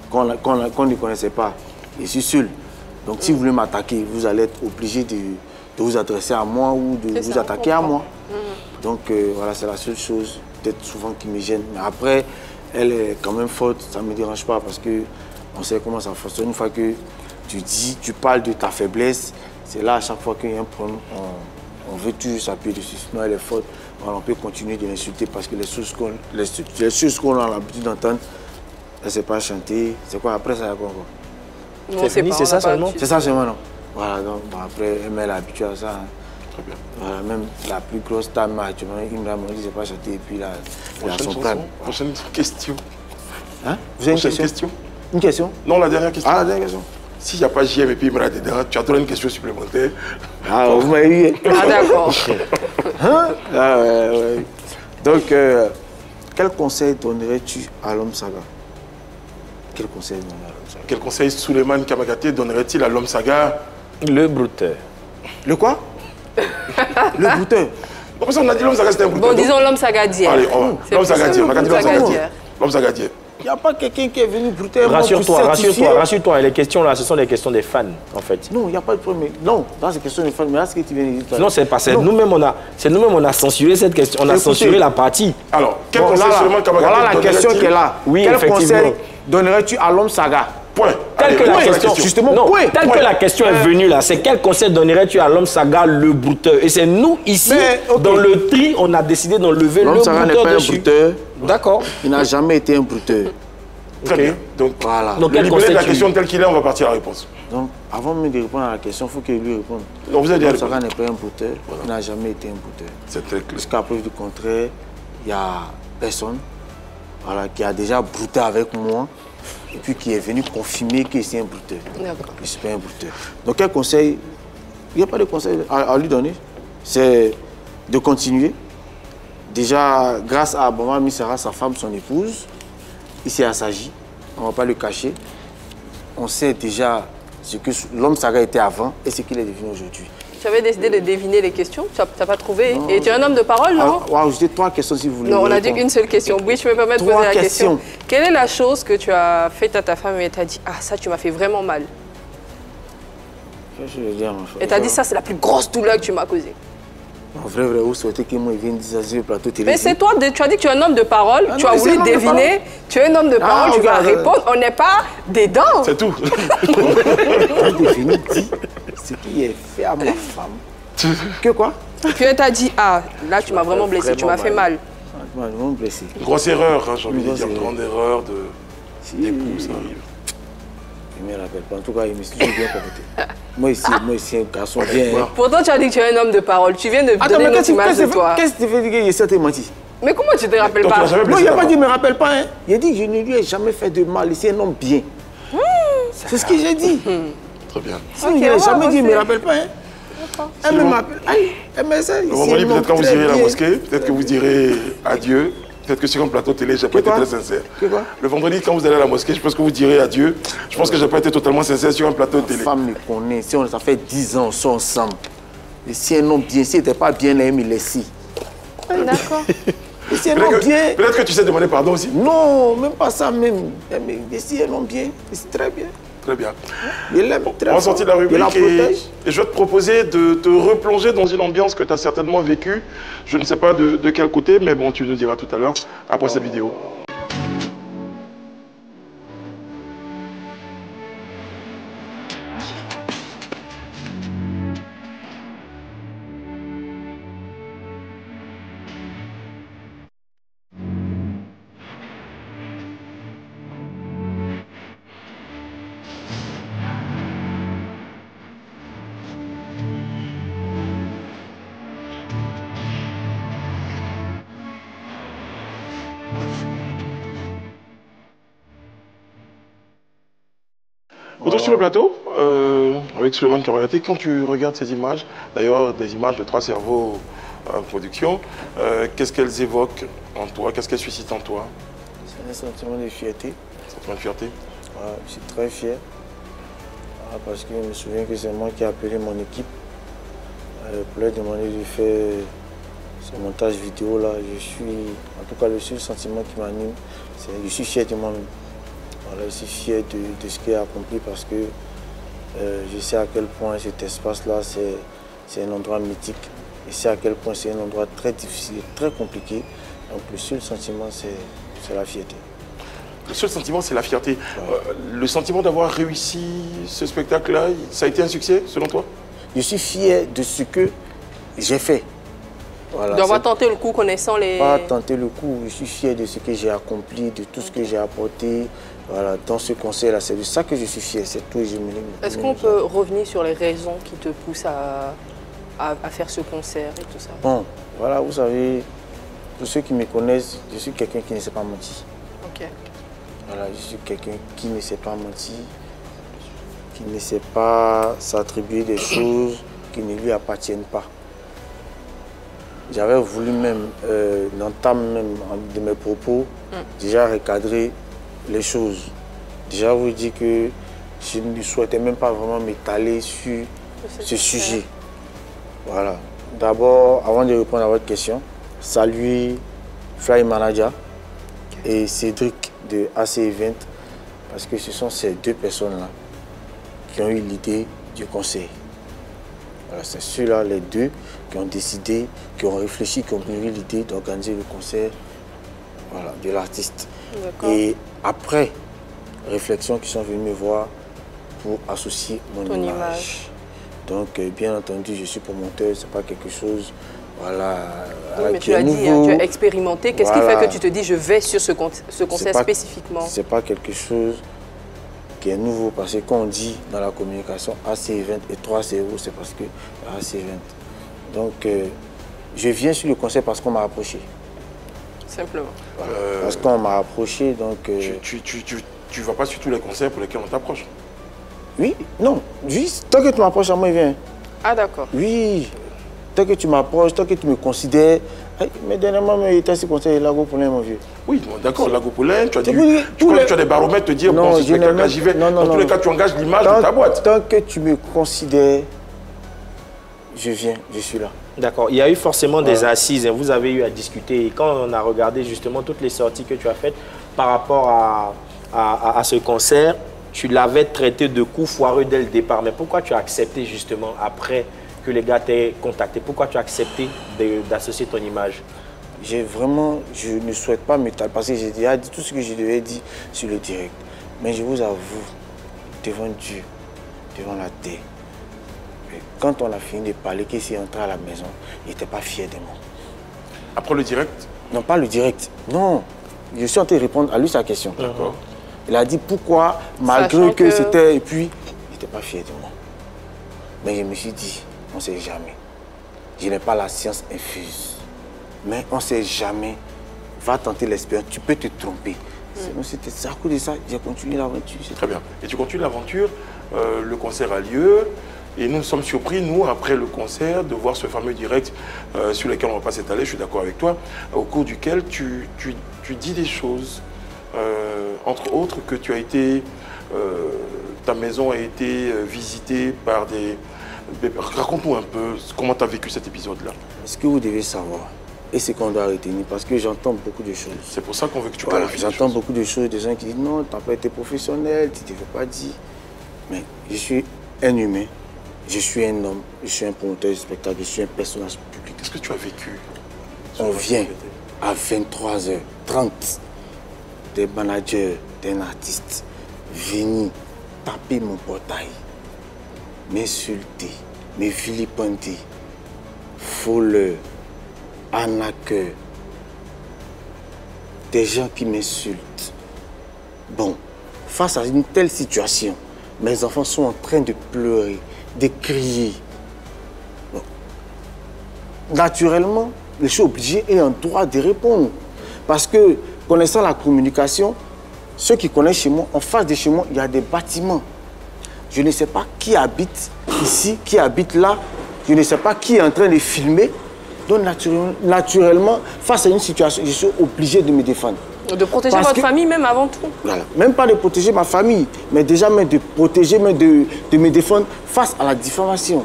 qu'on ne connaissait pas, je suis seul. Donc, si vous voulez m'attaquer, vous allez être obligé de vous adresser à moi ou de vous attaquer à moi. Donc, voilà, c'est la seule chose, peut-être souvent, qui me gêne. Mais après, elle est quand même forte, ça ne me dérange pas parce qu'on sait comment ça fonctionne. Une fois que tu parles de ta faiblesse, c'est là, à chaque fois qu'il y a un problème, on veut toujours s'appuyer dessus. Sinon, elle est forte. Alors, on peut continuer de l'insulter parce que les choses qu'on a l'habitude d'entendre, elle ne sait pas chanter. C'est quoi après ça? C'est fini, c'est ça seulement? C'est ça seulement, non? Voilà, donc après, elle m'a habitué à ça. Hein. Très bien. Voilà, même la plus grosse dame actuellement, il m'a dit, je ne sais pas chanter, et puis là, il a son plan. Prochaine question. Hein? Vous avez une question? Une question? Non, la dernière question. Ah, la dernière question. S'il n'y a pas JM et puis Imra dedans, tu as trouvé une question supplémentaire. Ah, vous m'avez eu. Ah, d'accord. Hein? Ah, ouais. Donc, quel conseil donnerais-tu à l'homme Saga? Quel conseil donnerais-tu à l'homme Saga? Quel conseil Souleymane Kamagaté donnerait-il à l'homme Saga? Le brouteur. Le quoi? Le brouteur. Parce qu'on a dit l'homme Saga, c'était un brouteur. Bon, disons l'homme Sagadière. Allez, l'homme Sagadière. L'homme Sagadière. Il n'y a pas quelqu'un qui est venu brouter. Rassure-toi, les questions là, ce sont des questions des fans, en fait. Non, il n'y a pas de problème. Non, dans ces questions des fans, mais là, ce que tu viens de dire. Non, c'est pas ça. Nous-mêmes, on a censuré cette question. On a censuré la partie. Alors, quel conseil Souleymane Kamagaté voilà la question qui est là. Oui, quel effectivement. conseil donnerais-tu à l'homme Saga? Point. Telle que la question, justement, non, telle que la question est venue là, c'est quel conseil donnerais-tu à l'homme Saga, le brouteur? Et c'est nous ici, dans le tri, on a décidé d'enlever le brouteur dessus. L'homme Saga n'est pas un brouteur. D'accord. Il n'a jamais été un brouteur. Très bien. Donc, voilà. Donc, le libellé de la question telle qu'il est, on va partir à la réponse. Donc, avant même de répondre à la question, il faut qu'il lui réponde. Donc, vous avez dit l'homme Saga n'est pas un brouteur. Voilà. Il n'a jamais été un brouteur. C'est très clair. Jusqu'à preuve du contraire, il n'y a personne qui a déjà brouté avec moi et puis qui est venu confirmer que c'est un brouteur. D'accord. Je ne suis pas un brouteur. Donc, quel conseil? Il n'y a pas de conseil à lui donner. C'est de continuer. Déjà, grâce à Boma Misara, sa femme, son épouse, il s'est assagi, on ne va pas le cacher. On sait déjà ce que l'homme Saga était avant et ce qu'il est devenu aujourd'hui. Tu avais décidé de deviner les questions, tu n'as pas trouvé. Non. Et tu es un homme de parole, non? Wow, j'ai 3 questions si vous voulez. Non, on a dit une seule question. Oui, je me permets de poser la question. Quelle est la chose que tu as faite à ta femme et elle t'a dit, ah, ça, tu m'as fait vraiment mal? Qu'est-ce que je veux dire, ma femme? Elle t'a dit, ça, c'est la plus grosse douleur que tu m'as causée. En vrai, vous souhaitez que moi, il vienne dire ça sur le plateau télé. Mais c'est toi, tu as dit que tu es un homme de parole, tu as voulu deviner, tu es un homme de parole, tu vas répondre, on n'est pas dedans. C'est tout. J'ai défini, dit ce qui est fait à ma femme. Que quoi? Puis elle t'a dit, ah, là, tu m'as vraiment blessé, tu m'as fait mal. Tu m'as vraiment blessé. Grosse erreur, hein, j'ai envie de dire, grande erreur d'époux, ça arrive. Je ne me rappelle pas. En tout cas, il me suis toujours bien comporté. Moi ici, un garçon bien. Pourtant, tu as dit que tu es un homme de parole. Tu viens de donner une autre image de toi. Qu'est-ce que tu veux dire que je t'ai menti? Mais comment tu ne te rappelles pas? Non, il n'a pas dit, ne me rappelle pas. Hein. Il a dit que je ne lui ai jamais fait de mal. C'est un homme bien. C'est ce que j'ai dit. Très bien. Sinon, il n'a jamais dit, ne me rappelle pas. Hein. Elle me rappelle. Elle me dit, peut-être quand vous irez à la mosquée, peut-être que vous direz adieu. Peut-être que sur un plateau télé, je n'ai pas été très sincère. Le vendredi, quand vous allez à la mosquée, je pense que vous direz adieu. Je pense que je n'ai pas été totalement sincère sur un plateau télé. Ma femme me connaît. Si ça fait 10 ans, on sont ensemble. Et si un homme bien, si il n'était pas bien, elle me laisse. D'accord. Si un homme bien... Peut-être que tu sais demander pardon aussi. Non, même pas ça même. Mais si un homme bien, c'est très bien. Très bien. Il l'aime très On va sortir de la rubrique et je vais te proposer de te replonger dans une ambiance que tu as certainement vécue. Je ne sais pas de quel côté, mais bon, tu nous diras tout à l'heure, après cette vidéo. Retour sur le plateau, avec Souleymane Kamagaté, quand tu regardes ces images, d'ailleurs des images de 3 cerveaux en production, qu'est-ce qu'elles évoquent en toi? Qu'est-ce qu'elles suscitent en toi? C'est un sentiment de fierté. Sentiment de fierté? Ouais, je suis très fier. Parce que je me souviens que c'est moi qui ai appelé mon équipe pour leur demander de faire ce montage vidéo là. En tout cas, le seul sentiment qui m'anime, c'est que je suis fier de moi-même. Voilà, je suis fier de ce qu'il a accompli parce que je sais à quel point cet espace-là, c'est un endroit mythique. Je sais à quel point c'est un endroit très difficile, très compliqué. Donc le seul sentiment, c'est la fierté. Le seul sentiment, c'est la fierté. Le sentiment d'avoir réussi ce spectacle-là, ça a été un succès, selon toi? Je suis fier de ce que j'ai fait. Voilà, d'avoir tenté le coup connaissant les... Pas tenter le coup, je suis fier de ce que j'ai accompli, de tout ce que j'ai apporté Voilà, dans ce concert-là, c'est de ça que je suis fier, c'est tout. Est-ce qu'on peut revenir sur les raisons qui te poussent à faire ce concert et tout ça? Bon, voilà, vous savez, pour ceux qui me connaissent, je suis quelqu'un qui ne sait pas mentir. Ok. Voilà, je suis quelqu'un qui ne sait pas mentir, qui ne sait pas s'attribuer des choses qui ne lui appartiennent pas. J'avais voulu même, l'entame même de mes propos, déjà recadrer les choses. Déjà vous dire que je ne souhaitais même pas vraiment m'étaler sur ce sujet. Voilà. D'abord, avant de répondre à votre question, saluer Fly Manager et Cédric de AC Event, parce que ce sont ces deux personnes-là qui ont eu l'idée du concert. Voilà, c'est ceux-là, les deux, qui ont décidé, qui ont réfléchi, qui ont eu l'idée d'organiser le concert, voilà, de l'artiste. Et après réflexion, qui sont venus me voir pour associer mon image. Donc, bien entendu, je suis promoteur, c'est pas quelque chose, voilà, oui, mais tu as dit, hein, tu as expérimenté. Qu'est-ce qui fait que tu te dis, je vais sur ce concert spécifiquement? C'est pas quelque chose qui est nouveau, parce que quand on dit dans la communication AC Event et 3 0, c'est parce que AC Event. Donc, je viens sur le concert parce qu'on m'a approché. Simplement. Voilà. Parce qu'on m'a approché, donc... Tu vas pas sur tous les concerts pour lesquels on t'approche? Oui, non. Juste, tant que tu m'approches à moi, il vient. Ah, d'accord. Oui. Tant que tu m'approches, tant que tu me considères... Mais dernièrement, il était à ce concert, Lago Poulain, mon vieux. Oui, d'accord, Lago Poulain, tu as dit... Tu as des baromètres te dire, bon, c'est quelqu'un, j'y vais. Dans tous les cas, tu engages l'image de ta boîte. Tant que tu me considères, je viens, je suis là. D'accord. Il y a eu forcément des assises, hein. Vous avez eu à discuter. Et quand on a regardé justement toutes les sorties que tu as faites par rapport à ce concert, tu l'avais traité de coup foireux dès le départ. Mais pourquoi tu as accepté justement après que les gars t'aient contacté? Pourquoi tu as accepté d'associer ton image? Je ne souhaite pas m'étaler parce que j'ai déjà dit tout ce que je devais dire sur le direct. Mais je vous avoue, devant Dieu, devant la terre, quand on a fini de parler, qu'il s'est entré à la maison, il n'était pas fier de moi. Après le direct? Non, pas le direct. Non. Je suis en train de répondre à lui sa question. D'accord. Il a dit pourquoi, malgré que c'était... Et puis, il n'était pas fier de moi. Mais je me suis dit, on ne sait jamais. Je n'ai pas la science infuse. Mais on ne sait jamais. Va tenter l'expérience. Tu peux te tromper. C'est à cause de ça, j'ai continué l'aventure. Très bien. Et tu continues l'aventure. Le concert a lieu. Et nous sommes surpris, nous, après le concert, de voir ce fameux direct sur lequel on ne va pas s'étaler, je suis d'accord avec toi, au cours duquel tu dis des choses, entre autres que tu as été, ta maison a été visitée par des... Raconte-nous un peu comment tu as vécu cet épisode-là. Ce que vous devez savoir, et ce qu'on doit retenir, parce que j'entends beaucoup de choses. C'est pour ça qu'on veut que tu clarifies. J'entends beaucoup de choses, des gens qui disent non, tu n'as pas été professionnel, tu ne te fais pas dire. Mais je suis un humain. Je suis un homme, je suis un promoteur de spectacle, je suis un personnage public. Qu'est-ce que tu as vécu? On vient à 23h30, des managers d'un artiste venir taper mon portail, m'insulter, me vilipender, voleur, arnaqueur, des gens qui m'insultent. Bon, face à une telle situation, mes enfants sont en train de pleurer, de crier. Bon. Naturellement, je suis obligé et en droit de répondre. Parce que, connaissant la communication, ceux qui connaissent chez moi, en face de chez moi, il y a des bâtiments. Je ne sais pas qui habite ici, qui habite là. Je ne sais pas qui est en train de filmer. Donc, naturellement, face à une situation, je suis obligé de me défendre. De protéger votre famille même avant tout. Voilà. Même pas de protéger ma famille, mais déjà même de protéger, même de me défendre face à la diffamation.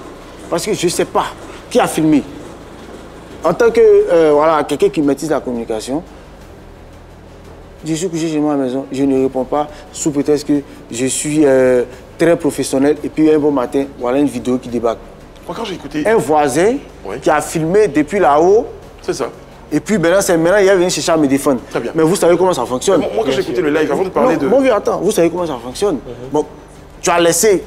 Parce que je ne sais pas qui a filmé. En tant que voilà, quelqu'un qui maîtrise la communication, je suis couché chez moi à la maison, je ne réponds pas sous prétexte que je suis très professionnel et puis un bon matin, voilà une vidéo qui débarque. Quand j'ai écouté... Un voisin qui a filmé depuis là-haut. C'est ça. Et puis maintenant, il vient chercher à me défendre. Très bien. Mais vous savez comment ça fonctionne. Moi, quand j'ai écouté le live, avant de parler de... Mon vieux, attends, vous savez comment ça fonctionne. Bon, tu as laissé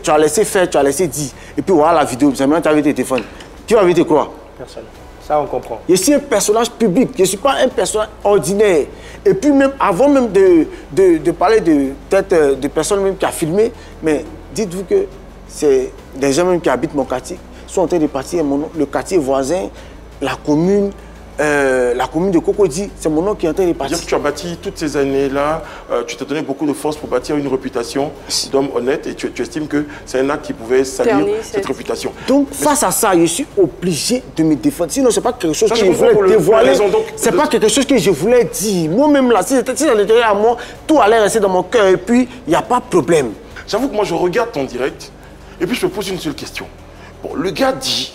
faire, tu as laissé dire. Et puis voilà la vidéo, maintenant tu as envie de te défendre. Qui va envie de croire? Personne. Ça, on comprend. Je suis un personnage public, je ne suis pas un personnage ordinaire. Et puis même, avant même de parler de personnes même qui a filmé, mais dites-vous que c'est des gens même qui habitent mon quartier, sont en train de partir le quartier voisin, la commune de Cocody, c'est mon nom qui est en train de partir. Dire que tu as bâti toutes ces années-là, tu t'es donné beaucoup de force pour bâtir une réputation d'homme honnête et tu estimes que c'est un acte qui pouvait salir cette réputation. Donc face à ça, je suis obligé de me défendre. Sinon, ce n'est pas quelque chose que je voulais dévoiler. Ce n'est pas quelque chose que je voulais dire. Moi-même, là, si ça l'intérieur à moi, tout allait rester dans mon cœur et puis il n'y a pas de problème. J'avoue que moi, je regarde ton direct et puis je me pose une seule question. Bon, le gars dit...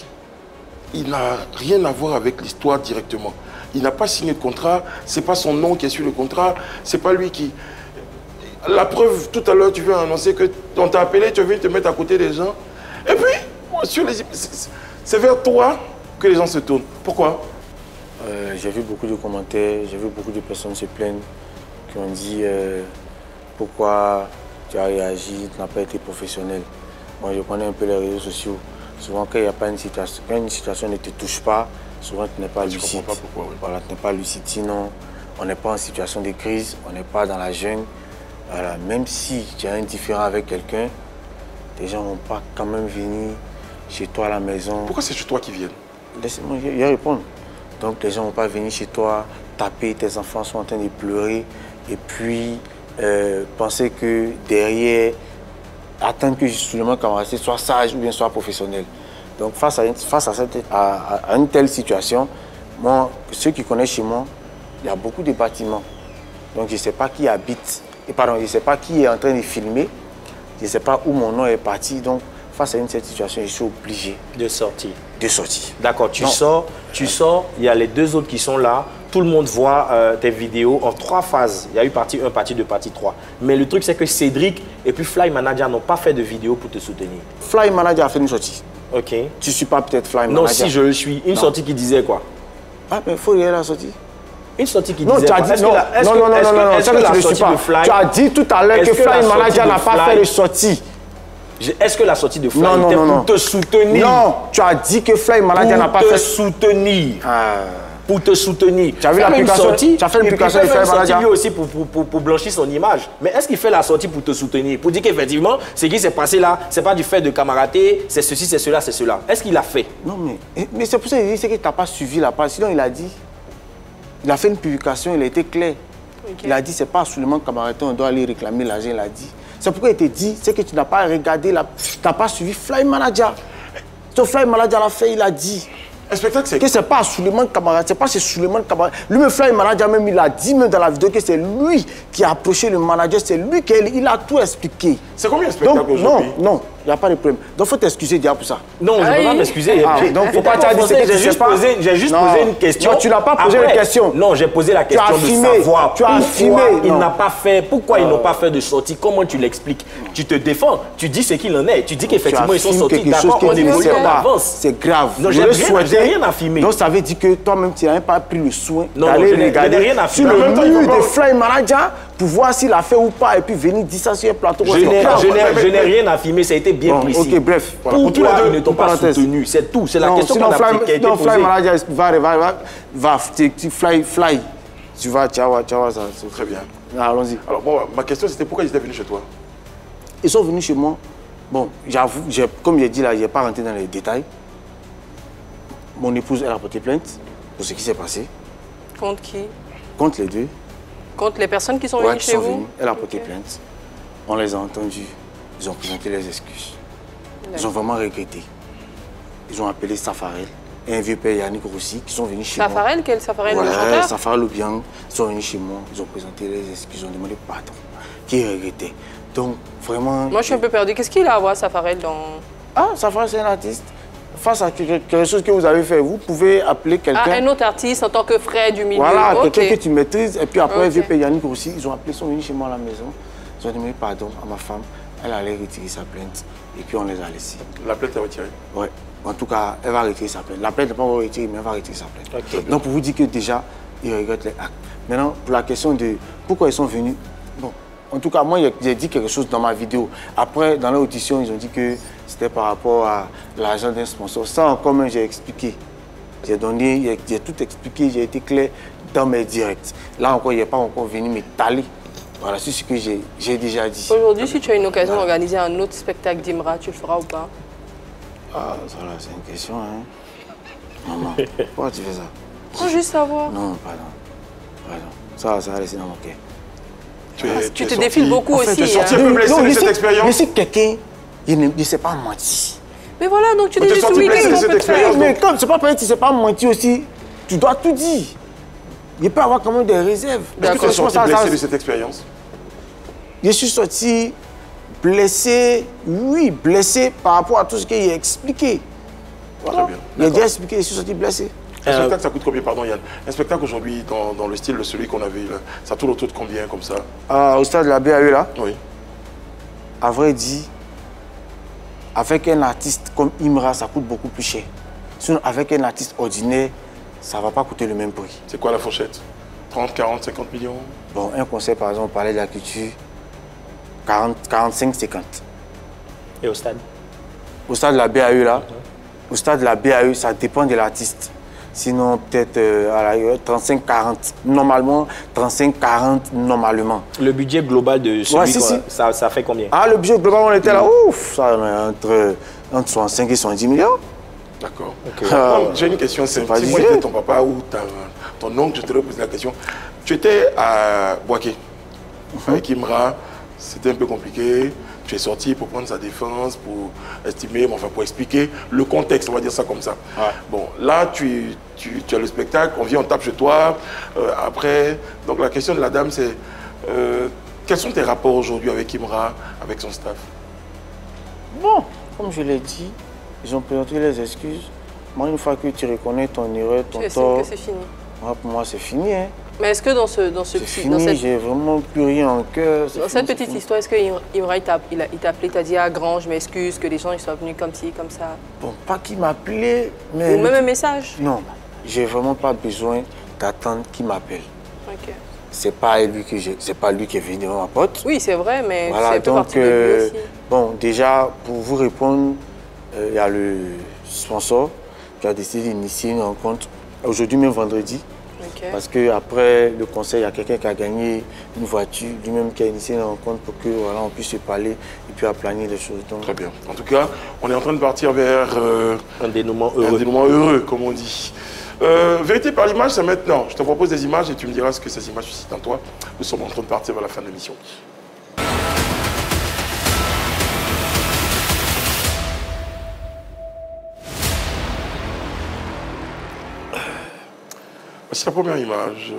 Il n'a rien à voir avec l'histoire directement. Il n'a pas signé de contrat, ce n'est pas son nom qui est sur le contrat, ce n'est pas lui qui... La preuve, tout à l'heure, tu veux annoncer qu'on t'a appelé, tu veux te mettre à côté des gens. Et puis, c'est vers toi que les gens se tournent. Pourquoi? J'ai vu beaucoup de commentaires, j'ai vu beaucoup de personnes se plaindre, qui ont dit pourquoi tu as réagi, tu n'as pas été professionnel. Moi, je connais un peu les réseaux sociaux. Souvent, quand il n'y a pas une situation, quand une situation ne te touche pas, souvent tu n'es pas lucide. Je ne comprends pas pourquoi. Oui. Voilà, tu n'es pas lucide. Sinon, on n'est pas en situation de crise, on n'est pas dans la jungle. Voilà, même si tu as un différend avec quelqu'un, les gens ne vont pas quand même venir chez toi à la maison. Pourquoi c'est chez toi qu'ils viennent? Laisse-moi y répondre. Donc, les gens ne vont pas venir chez toi, taper, tes enfants sont en train de pleurer, et puis penser que derrière, attendre que Souleymane Kamagaté soit sage ou bien soit professionnel. Donc face à une telle situation, moi, ceux qui connaissent chez moi, il y a beaucoup de bâtiments. Donc je ne sais pas qui habite, je ne sais pas qui est en train de filmer, je ne sais pas où mon nom est parti. Donc face à cette situation, je suis obligé de sortir. D'accord, tu sors, il y a les deux autres qui sont là. Tout le monde voit tes vidéos en 3 phases. Il y a eu partie 1, partie 2, partie 3. Mais le truc, c'est que Cédric et puis Fly Manager n'ont pas fait de vidéo pour te soutenir. Fly Manager a fait une sortie. Ok. Tu ne suis pas peut-être Fly Manager. Non, si je le suis. Une sortie qui disait quoi? Ah, mais il faut regarder la sortie. Une sortie qui non, disait tu as dit, non, ça que tu ne suis pas. Tu as dit tout à l'heure que Fly Manager n'a pas fait de sortie. Est-ce que la sortie de Fly était pour te soutenir? Non, tu as dit que Fly Manager n'a pas fait... Pour te soutenir. Pour te soutenir. Tu as vu l'application? Tu as fait l'application de Fly Manager lui aussi pour blanchir son image. Mais est-ce qu'il fait la sortie pour te soutenir? Pour dire qu'effectivement, ce qui s'est passé là, ce n'est pas du fait de Kamagaté, c'est ceci, c'est cela, c'est cela. Est-ce qu'il l'a fait? Non, mais c'est pour ça qu'il dit que tu n'as pas suivi la page. Sinon, il a dit... Il a fait une publication, il a été clair. Okay. Il a dit, c'est pas seulement Kamagaté, on doit aller réclamer l'argent, il a dit. C'est pourquoi il te dit, c'est que tu n'as pas regardé, tu n'as pas suivi Fly Manager. Ce Fly Manager l'a fait, il a dit. Que c'est pas Souleymane Kamagaté, c'est pas chez Souleymane Kamagaté. Lui-même, Fly Manager, même, il a dit même dans la vidéo que c'est lui qui a approché le manager, c'est lui qui a tout expliqué. C'est combien de spectacles aujourd'hui? Non, il n'y a pas de problème. Donc, il faut t'excuser déjà pour ça. Non, je ne peux pas m'excuser. Donc, faut pas te dire que j'ai juste posé une question. Non, tu n'as pas posé la question. Non, j'ai posé la question de savoir pourquoi ils n'ont pas fait de sortie. Comment tu l'expliques? Tu te défends, tu dis ce qu'il en est. Tu dis qu'effectivement, ils sont sortis. D'accord, on évolue en avance. C'est grave. Non, j'ai rien à filmer. Donc, ça veut dire que toi-même, tu n'as même pas pris le soin d'aller regarder sur le mur de Fly Manager pour voir s'il a fait ou pas et puis venir dire ça sur un plateau. Je n'ai rien à filmer, ça a été bien précis. Ok, bref. Pourquoi ils ne t'ont pas soutenu? C'est tout, c'est la question qu'on a posée. Non, Fly Manager va, Fly, tu vas ça. Très bien. Allons-y. Alors, bon, ma question, c'était pourquoi ils étaient venus chez toi? Ils sont venus chez moi. Bon, j'avoue, comme j'ai dit là, je n'ai pas rentré dans les détails. Mon épouse, elle a porté plainte pour ce qui s'est passé. Contre qui? Contre les deux. Contre les personnes qui sont venues chez vous? Elle a porté plainte. On les a entendus. Ils ont présenté les excuses. Ils ont vraiment regretté. Ils ont appelé Safarel et un vieux père Yannick Rossi qui sont venus chez moi. Safarel? Quel Safarel? Voilà, le chanteur? Safarel Obiang. Ils sont venus chez moi. Ils ont présenté les excuses. Ils ont demandé pardon. Qui regrettait. Donc, vraiment... Moi, je suis un peu perdu. Qu'est-ce qu'il a à voir, Safarel, dans... Ah, Safarel, c'est un artiste. Face à quelque chose que vous avez fait, vous pouvez appeler quelqu'un... Ah, un autre artiste en tant que frère du milieu. Voilà, quelqu'un que tu maîtrises. Et puis après, un vieux père Yannick Rossi, ils ont appelé, ils sont venus chez moi à la maison. Ils ont demandé pardon à ma femme. Elle allait retirer sa plainte. Et puis on les a laissés. La plainte est retirée? Oui. En tout cas, elle va retirer sa plainte. La plainte n'est pas encore retirée, mais elle va retirer sa plainte. Okay. Donc pour vous dire que déjà, ils regrettent les actes. Maintenant, pour la question de pourquoi ils sont venus, bon, en tout cas, moi, j'ai dit quelque chose dans ma vidéo. Après, dans l'audition, ils ont dit que c'était par rapport à l'argent d'un sponsor. Ça, encore même, j'ai expliqué. J'ai donné, j'ai tout expliqué, j'ai été clair dans mes directs. Là encore, il n'est pas encore venu m'étaler. Voilà, c'est ce que j'ai déjà dit. Aujourd'hui, si tu as une occasion d'organiser un autre spectacle d'Imra, tu le feras ou pas? Ah, ça là, c'est une question, hein. Maman, pourquoi tu fais ça? Faut juste savoir. Non, pardon. Ça va rester dans mon cœur. Tu te défiles beaucoup aussi. Tu es sorti un peu blessé de cette expérience. Je sais quelqu'un, il ne sait pas mentir. Mais voilà, donc tu dis juste oui, blessé de qu'est-ce qu'on cette peut te faire? expérience. Mais comme c'est pas pareil, tu ne sais pas mentir aussi, tu dois tout dire. Il peut y avoir quand même des réserves. Est-ce que tu es sorti blessé de cette expérience? Je suis sorti blessé, oui, blessé par rapport à tout ce qu'il a expliqué. Voilà. Très bien. Il a déjà expliqué, je suis sorti blessé. Un spectacle, ça coûte combien, pardon Yann? Un spectacle aujourd'hui, dans le style de celui qu'on avait, là, ça tourne autour de combien, comme ça? Au stade de la BAE, là, Oui. à vrai dire, avec un artiste comme Imra, ça coûte beaucoup plus cher. Sinon, avec un artiste ordinaire, ça ne va pas coûter le même prix. C'est quoi la fourchette? 30, 40, 50 millions? Bon, un concert, par exemple, Palais de la Culture, 40, 45, 50. Et au stade? Au stade de la BAE, là, au stade de la BAE, ça dépend de l'artiste. Sinon, peut-être à la 35-40. Normalement, 35-40 normalement. Le budget global de celui ça fait combien? Ah, le budget global, on était là, ouf, ça entre 65 et 70 millions. D'accord. Okay. J'ai une question simple. Si pas moi disé. j'étais ton papa ou ton oncle, je te poser la question. Tu étais à Boaké avec Imra, c'était un peu compliqué. Tu es sorti pour prendre sa défense, pour estimer, enfin pour expliquer le contexte, on va dire ça comme ça. Ouais. Bon, là, tu as le spectacle, on vient, on tape chez toi, après. Donc la question de la dame, c'est quels sont tes rapports aujourd'hui avec Imra, avec son staff? Bon, comme je l'ai dit, ils ont présenté les excuses. Moi, une fois que tu reconnais ton erreur, ton Tu estimes tort, que c'est fini. pour moi, c'est fini. Hein. Mais est-ce que dans ce C'est petit, fini, j'ai vraiment plus rien en cœur. dans cette petite histoire, est-ce que Imra il t'a appelé, t'a dit ah grand, je m'excuse que les gens ils soient venus comme ci, comme ça? Bon, pas qu'il m'appelait, mais... Ou même un message? Non, j'ai vraiment pas besoin d'attendre qu'il m'appelle. Ok. C'est pas lui qui est venu devant ma porte. Oui, c'est vrai, mais Voilà, c'est un peu donc, parti de lui aussi. bon, déjà, pour vous répondre, il y a le sponsor qui a décidé d'initier une rencontre aujourd'hui, même vendredi. Ok. Parce qu'après le conseil, il y a quelqu'un qui a gagné une voiture, lui-même qui a initié une rencontre pour que voilà, on puisse se parler et puis aplanir les choses. Donc, Très bien. En tout cas, on est en train de partir vers Un dénouement un heureux. dénouement heureux, comme on dit. Vérité par l'image, c'est maintenant. Je te propose des images et tu me diras ce que ces images suscitent en toi. Nous sommes en train de partir vers la fin de l'émission. Voici la première image.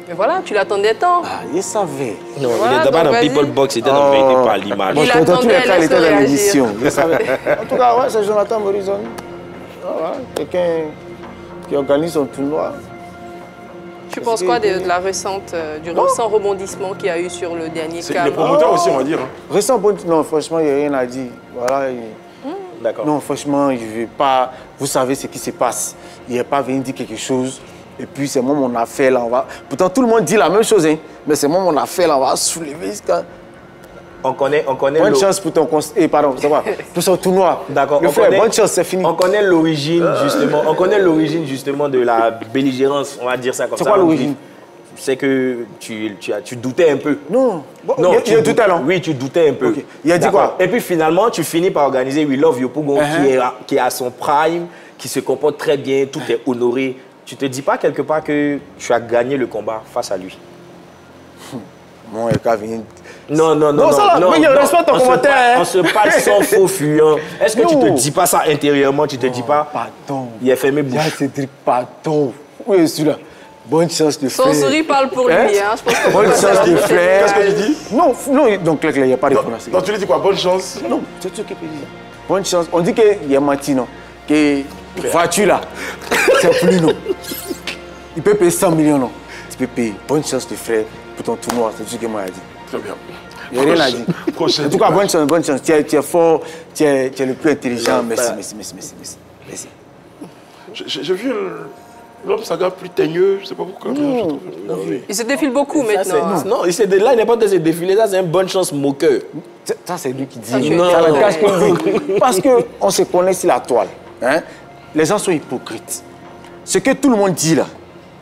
Mais voilà, tu l'attendais tant. ah, il savait. Non, Voilà, il est d'abord donc dans vas-y. People Box, c'était dans Vérité par l'image. Il Dans tous les attendait, cas, il était laisse-le dans réagir. l'émission. Il savait. En tout cas, ouais, c'est Jonathan Morrison. Voilà, quelqu'un qui organise son tournoi. Tu penses quoi de la récente, du récent rebondissement qu'il y a eu sur le dernier C'est cas? les promoteurs aussi, on va dire. Hein. Récent, bon, non, franchement, il n'y a rien à dire. Voilà, D'accord. non, franchement, je ne veux pas. Vous savez ce qui se passe. Il n'est pas venu dire quelque chose. Et puis, c'est moi mon affaire, là. On va... Pourtant, tout le monde dit la même chose, hein. Mais c'est moi mon affaire, là. On va soulever jusqu'à. On connaît Bonne chance pour ton pardon, ça va. Pour son tournoi. D'accord. Le frère, bonne chance, c'est fini. On connaît l'origine justement. On connaît l'origine justement de la belligérance. On va dire ça comme ça. C'est quoi l'origine? C'est que tu doutais un peu. Non. Bon, Non, il y a tout à l'heure. Oui, tu doutais un peu. Ok. Il a dit D'accord. quoi? Et puis finalement, tu finis par organiser We Love Yopougon qui est à son prime, qui se comporte très bien, tout est honoré. Tu te dis pas quelque part que tu as gagné le combat face à lui? Bon, il a venir. Non, ça là, mais il respecte ton commentaire. On se parle sans faux fuyant. Est-ce que tu te Non. dis pas ça intérieurement? Tu te dis pas, Pardon. il est fermé bouche. Il y a Cédric, pardon. Oui, celui-là. Bonne chance de Son faire. sourire parle pour lui, hein. Je pense que Bonne chance de faire. Qu'est-ce que tu dis? Non, donc Claire, il n'y a pas de réponse. Non, tu lui dis quoi? Bonne chance. Non, c'est tout ce qu'il peut dire. Bonne chance. On dit qu'il a menti, non? Que voiture là, c'est plus non. Il peut payer 100 millions, non? Tu peux payer. Bonne chance de faire pour ton tournoi, c'est tout ce que moi a dit. Très bien. Il n'y a rien à dire. Prochaine En tout cas, image. bonne chance. Tu es fort, tu es le plus intelligent. Merci. J'ai vu l'homme saga plus teigneux, je sais pas pourquoi. Non. Il se défile beaucoup Ça, maintenant. c'est- non, là, il n'est pas de se défiler. Ça, c'est une bonne chance moqueur. Ça, c'est lui qui dit. Ça, tu es Ça tellement le cache qu'il dit. Parce qu'on se connaît sur la toile. hein, les gens sont hypocrites. Ce que tout le monde dit là,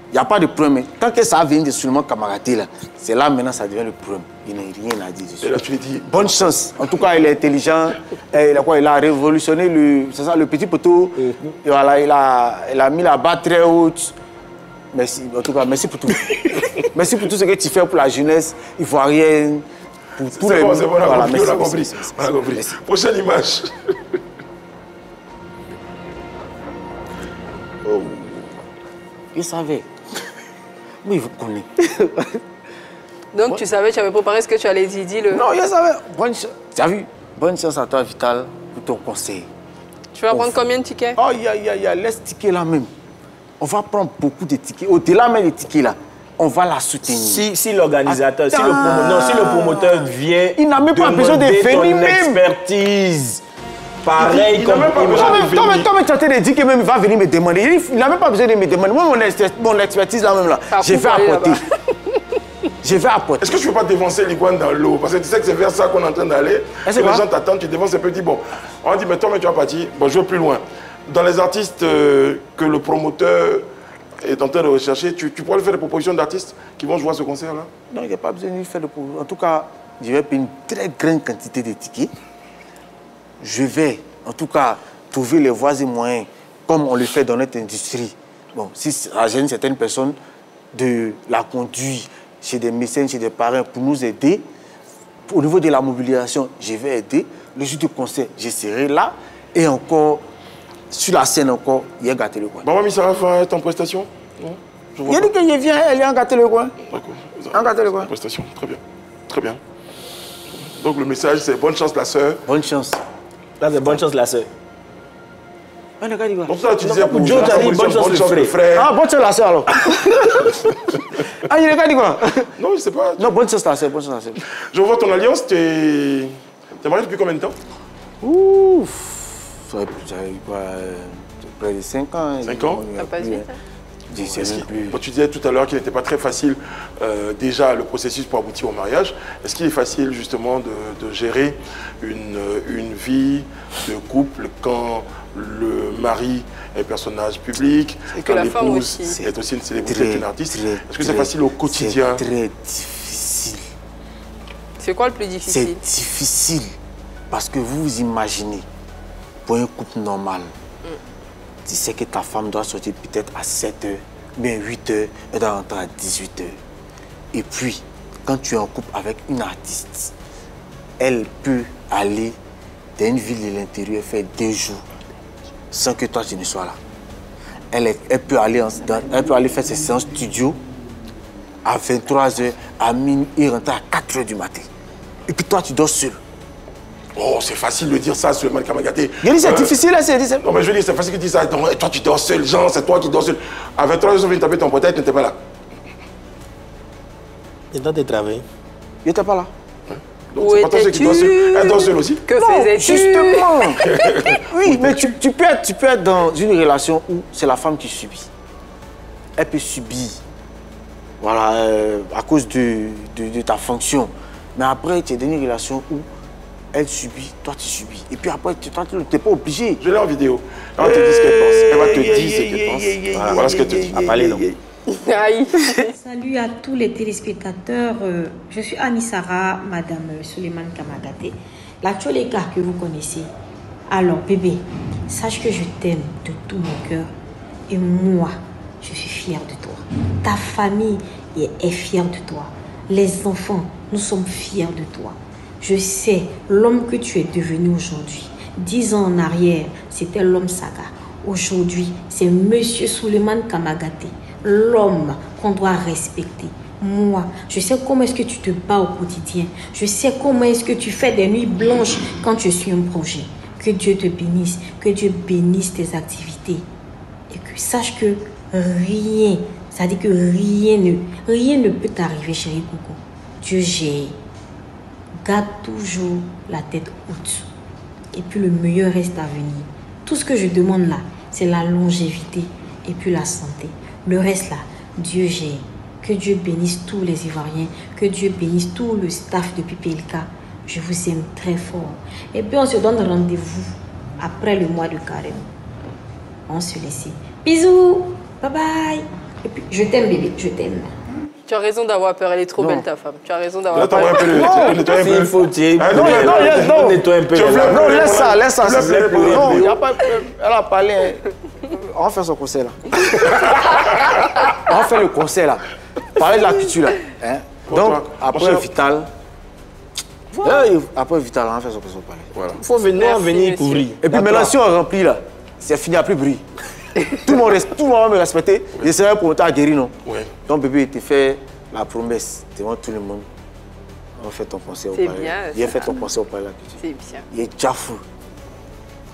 il n'y a pas de problème. Tant que ça vient de Souleymane Kamagaté là, c'est là maintenant ça devient le problème. Il n'y a rien à dire dessus. Et là, tu lui dis... Bonne chance. En tout cas, il est intelligent. Il a révolutionné le petit poteau. Et voilà, il a mis la barre très haute. Merci. En tout cas, merci pour tout. Merci pour tout ce que tu fais pour la jeunesse ivoirienne. C'est bon, on a compris. Prochaine image. Oh. Il savait. Oui, il vous connaît. Donc tu savais, tu avais préparé ce que tu allais dire, dis-le. Non, il savait. Bonne chance. Tu as vu? Bonne chance à toi, Vital, pour ton conseil. Tu vas prendre combien de tickets? Oh, laisse tickets là même. On va prendre beaucoup de tickets. Au-delà même des tickets là, on va la soutenir. Si l'organisateur, si le promoteur vient, il n'a même pas besoin de venir même. Expertise. Pareil comme Toi, tu es en train de dire qu'il va venir me demander. Il n'a même pas besoin de me demander. Moi, mon expertise là même là, je vais apporter. Je vais apporter. Est-ce que tu ne peux pas dévancer l'iguane dans l'eau? Parce que tu sais que c'est vers ça qu'on est en train d'aller. Les gens t'attendent, tu dévances un peu, tu dis bon. On dit, mais toi, tu vas partir. Bon, je vais plus loin. Dans les artistes que le promoteur est en train de rechercher, tu pourrais lui faire des propositions d'artistes qui vont jouer à ce concert-là? Non, il n'y a pas besoin de lui faire de propositions. En tout cas, je vais payer une très grande quantité de tickets. Je vais, en tout cas, trouver les voies et moyens, comme on le fait dans notre industrie. Bon, si ça gêne certaines personnes, de la conduire chez des médecins, chez des parents, pour nous aider. Au niveau de la mobilisation, je vais aider. Le jour du concert, je serai là. Et encore, sur la scène encore, il y a gâté le coin. Maman Missara fait en prestation? Non, il a dit qu'il vient, elle est en gâté le coin. D'accord. En gâté le coin. Prestation, très bien. Très bien. Donc le message, c'est bonne chance la sœur. Bonne chance. Là, c'est bonne chance la sœur. Ah, le gars dit quoi? Donc ça, tu disais pour Joe, tu as dit bonne chance le frère. Ah, bonne chance la sœur alors. Ah, le gars dit quoi? Non, je sais pas. Non, bonne chance la sœur, bonne chance la sœur. Je vois ton alliance, t'es marié depuis combien de temps? Ouf. J'avais quoi, près de 5 ans. 5 ans? Ça passe vite, hein? Tu disais tout à l'heure qu'il n'était pas très facile déjà le processus pour aboutir au mariage. Est-ce qu'il est facile justement de gérer une vie de couple quand le mari est personnage public, quand l'épouse est aussi une célébrité, une artiste? Est-ce que c'est facile au quotidien? C'est très difficile. C'est quoi le plus difficile? C'est difficile parce que vous imaginez, pour un couple normal, tu sais que ta femme doit sortir peut-être à 7 h, bien 8 h, elle doit rentrer à 18 h. Et puis, quand tu es en couple avec une artiste, elle peut aller dans une ville de l'intérieur faire 2 jours sans que toi tu ne sois là. Elle peut aller faire ses séances studio à 23 h, à minuit et rentrer à 4 h du matin. Et puis toi, tu dors seul. Oh, c'est facile de dire ça, Souleymane Kamagaté. Je dis c'est difficile, c'est difficile. Non, mais je veux dire, c'est facile de dire ça. Donc, toi, tu dors seul, Jean, c'est toi qui dors seul. À 23 h, ils ont venu taper ton portail, tu n'étais pas là. Et dans tes travaux? Je n'étais pas là. Donc, c'est pas toi seul qui dort seul. Elle dort seule aussi. Que faisais-tu? Justement. Oui, mais tu peux être dans une relation où c'est la femme qui subit. Elle peut subir, voilà, à cause de ta fonction. Mais après, tu es dans une relation où elle subit, toi tu subis. Et puis après, tu n'es pas obligé. Je l'ai en vidéo. Elle va te dire ce qu'elle pense. Elle va te dire ce qu'elle pense. Voilà ce qu'elle te dit. À parler, non. Salut à tous les téléspectateurs. Je suis Annie Sarah, Madame Souleymane Kamagaté, la Tcholéka que vous connaissez. Alors, bébé, sache que je t'aime de tout mon cœur. Et moi, je suis fière de toi. Ta famille est fière de toi. Les enfants, nous sommes fiers de toi. Je sais l'homme que tu es devenu aujourd'hui. 10 ans en arrière, c'était l'homme Saga. Aujourd'hui, c'est Monsieur Souleymane Kamagaté, l'homme qu'on doit respecter. Moi, je sais comment est-ce que tu te bats au quotidien. Je sais comment est-ce que tu fais des nuits blanches quand je suis un projet. Que Dieu te bénisse, que Dieu bénisse tes activités. Et que sache que rien, ça dit que rien ne peut t'arriver, chérie Coco. Dieu gère. Garde toujours la tête haute. Et puis le meilleur reste à venir. Tout ce que je demande là, c'est la longévité et puis la santé. Le reste là, Dieu gère. Que Dieu bénisse tous les Ivoiriens. Que Dieu bénisse tout le staff de PPLK. Je vous aime très fort. Et puis on se donne rendez-vous après le mois de carême. on se laisse. Bisous, bye bye. Et puis, je t'aime bébé, je t'aime. Tu as raison d'avoir peur, elle est trop belle ta femme. Tu as raison d'avoir Attends, peur. Il faut nettoyer un peu. Non, laisse ça. Non, il n'y a pas de problème. Elle a parlé. On va faire son concert là. On va faire le concert là. Parler de la culture là. Hein? Donc, après Vital. Après Vital, on va faire son concert. Voilà. Il faut venir couvrir. Et puis maintenant, si on remplit là, c'est fini, il n'y a plus de bruit. Tout le monde va me respecter. Je serai pour à guérir, non? Oui. Donc, bébé, tu fais la promesse devant tout le monde. On va faire ton concert au palais. C'est bien. Viens faire ton concert au palais. C'est bien. Il est déjà fou.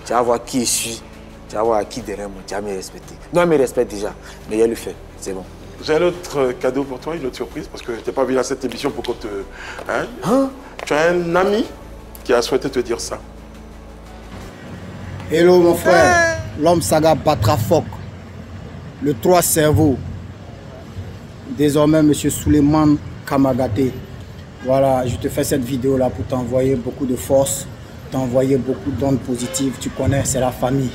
Tu vas voir qui je suis. Tu vas voir qui derrière moi. Tu vas me respecter. Non, il me respecte déjà. Mais il le fait. C'est bon. J'ai un autre cadeau pour toi, une autre surprise, parce que tu n'es pas venu à cette émission pour qu'on te... Hein? Tu as un ami qui a souhaité te dire ça. Hello mon frère, l'homme saga Batrafoc, le 3 cerveaux, désormais monsieur Souleymane Kamagaté. Voilà, je te fais cette vidéo là pour t'envoyer beaucoup de force, t'envoyer beaucoup d'ondes positives. Tu connais, c'est la famille.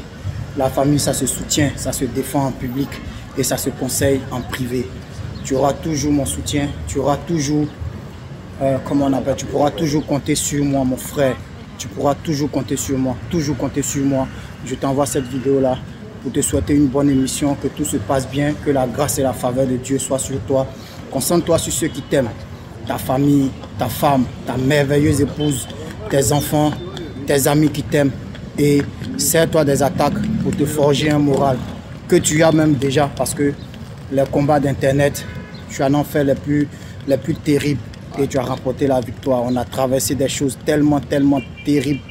La famille, ça se soutient, ça se défend en public et ça se conseille en privé. Tu auras toujours mon soutien, tu auras toujours, comment on appelle, tu pourras toujours compter sur moi mon frère. Tu pourras toujours compter sur moi, toujours compter sur moi. Je t'envoie cette vidéo-là pour te souhaiter une bonne émission, que tout se passe bien, que la grâce et la faveur de Dieu soient sur toi. Concentre-toi sur ceux qui t'aiment, ta famille, ta femme, ta merveilleuse épouse, tes enfants, tes amis qui t'aiment. Et serre-toi des attaques pour te forger un moral que tu as même déjà, parce que les combats d'Internet, tu en as fait les plus terribles. Et tu as remporté la victoire. On a traversé des choses tellement terribles,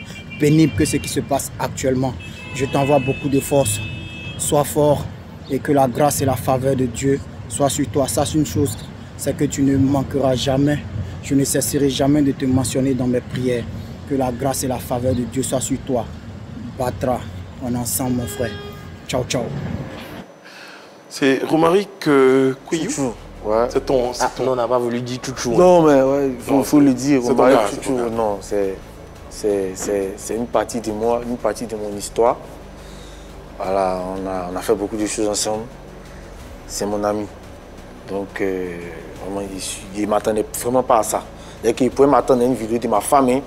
pénibles que ce qui se passe actuellement. Je t'envoie beaucoup de force. Sois fort et que la grâce et la faveur de Dieu soient sur toi. Sache une chose, c'est que tu ne manqueras jamais. Je ne cesserai jamais de te mentionner dans mes prières. Que la grâce et la faveur de Dieu soient sur toi. Batra, on est ensemble mon frère. Ciao, ciao. C'est Romaric Kouillou. Ouais. C'est ton... Non, on n'a pas voulu dire chouchou. Non, mais ouais, faut le dire. C'est ton gars. Non, c'est une partie de moi, une partie de mon histoire. Voilà, on a fait beaucoup de choses ensemble. C'est mon ami. Donc, vraiment, il ne m'attendait vraiment pas à ça. Il pouvait m'attendre à une vidéo de ma famille,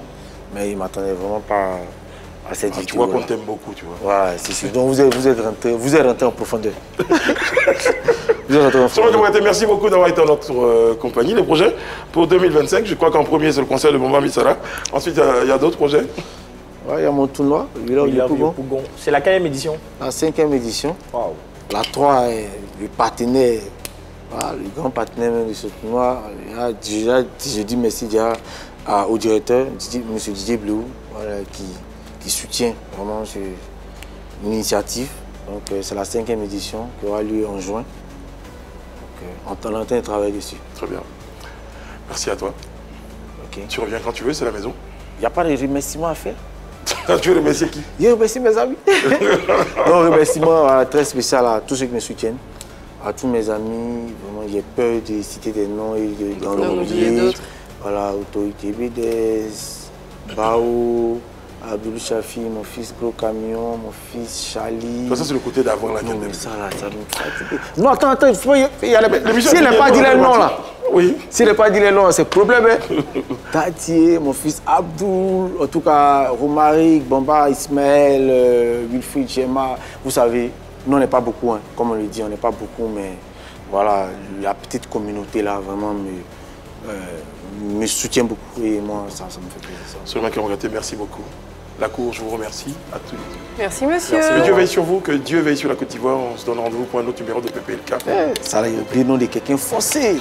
mais il ne m'attendait vraiment pas à cette vidéo. Tu vois qu'on t'aime beaucoup, tu vois. Ouais, c'est sûr. Donc, vous êtes rentré en profondeur. Merci beaucoup d'avoir été en notre compagnie. Les projets pour 2025, je crois qu'en premier, c'est le concert de Bomba Mitsara. Ensuite, il y a d'autres projets. Ouais, il y a mon tournoi, Pougon. C'est la 4e édition? La 5e édition. Wow. La 3 est le partenaire, voilà, le grand partenaire de ce tournoi. Je dis merci déjà au directeur, M. Didier Bleu, voilà, qui soutient vraiment l'initiative. Donc, c'est la 5e édition qui aura lieu en juin. On est en train de travailler dessus. Très bien. Merci à toi. Okay. Tu reviens quand tu veux, c'est la maison. Il n'y a pas de remerciements à faire. Tu veux remercier qui? Je remercie mes amis. Un remerciement très spécial à tous ceux qui me soutiennent, à tous mes amis. Vraiment, j'ai peur de citer des noms et d'en oublier. Voilà, Autorité BDS, Bao, Abdul Shafi, mon fils Gros Camion, mon fils Charlie. Ça, c'est le côté d'avant la Non, mais ça me fatigue. Non, attends, il y a s'il n'est pas dit les noms là. Oui. S'il n'est pas dit les noms, c'est problème. Hein? Tatier, mon fils Abdoul, en tout cas, Romaric, Bomba, Ismaël, Wilfried, Gemma. Vous savez, nous, on n'est pas beaucoup, hein. Comme on le dit, on n'est pas beaucoup, mais voilà, la petite communauté là, vraiment me soutient beaucoup et moi, ça me fait plaisir. Souleymane Kamagaté, merci beaucoup. La Cour, je vous remercie à tous les deux. Merci, monsieur. Merci. Que Dieu veille sur vous, que Dieu veille sur la Côte d'Ivoire. On se donne rendez-vous pour un autre numéro de PPLK. Ça, il y a oublié le nom de quelqu'un forcé.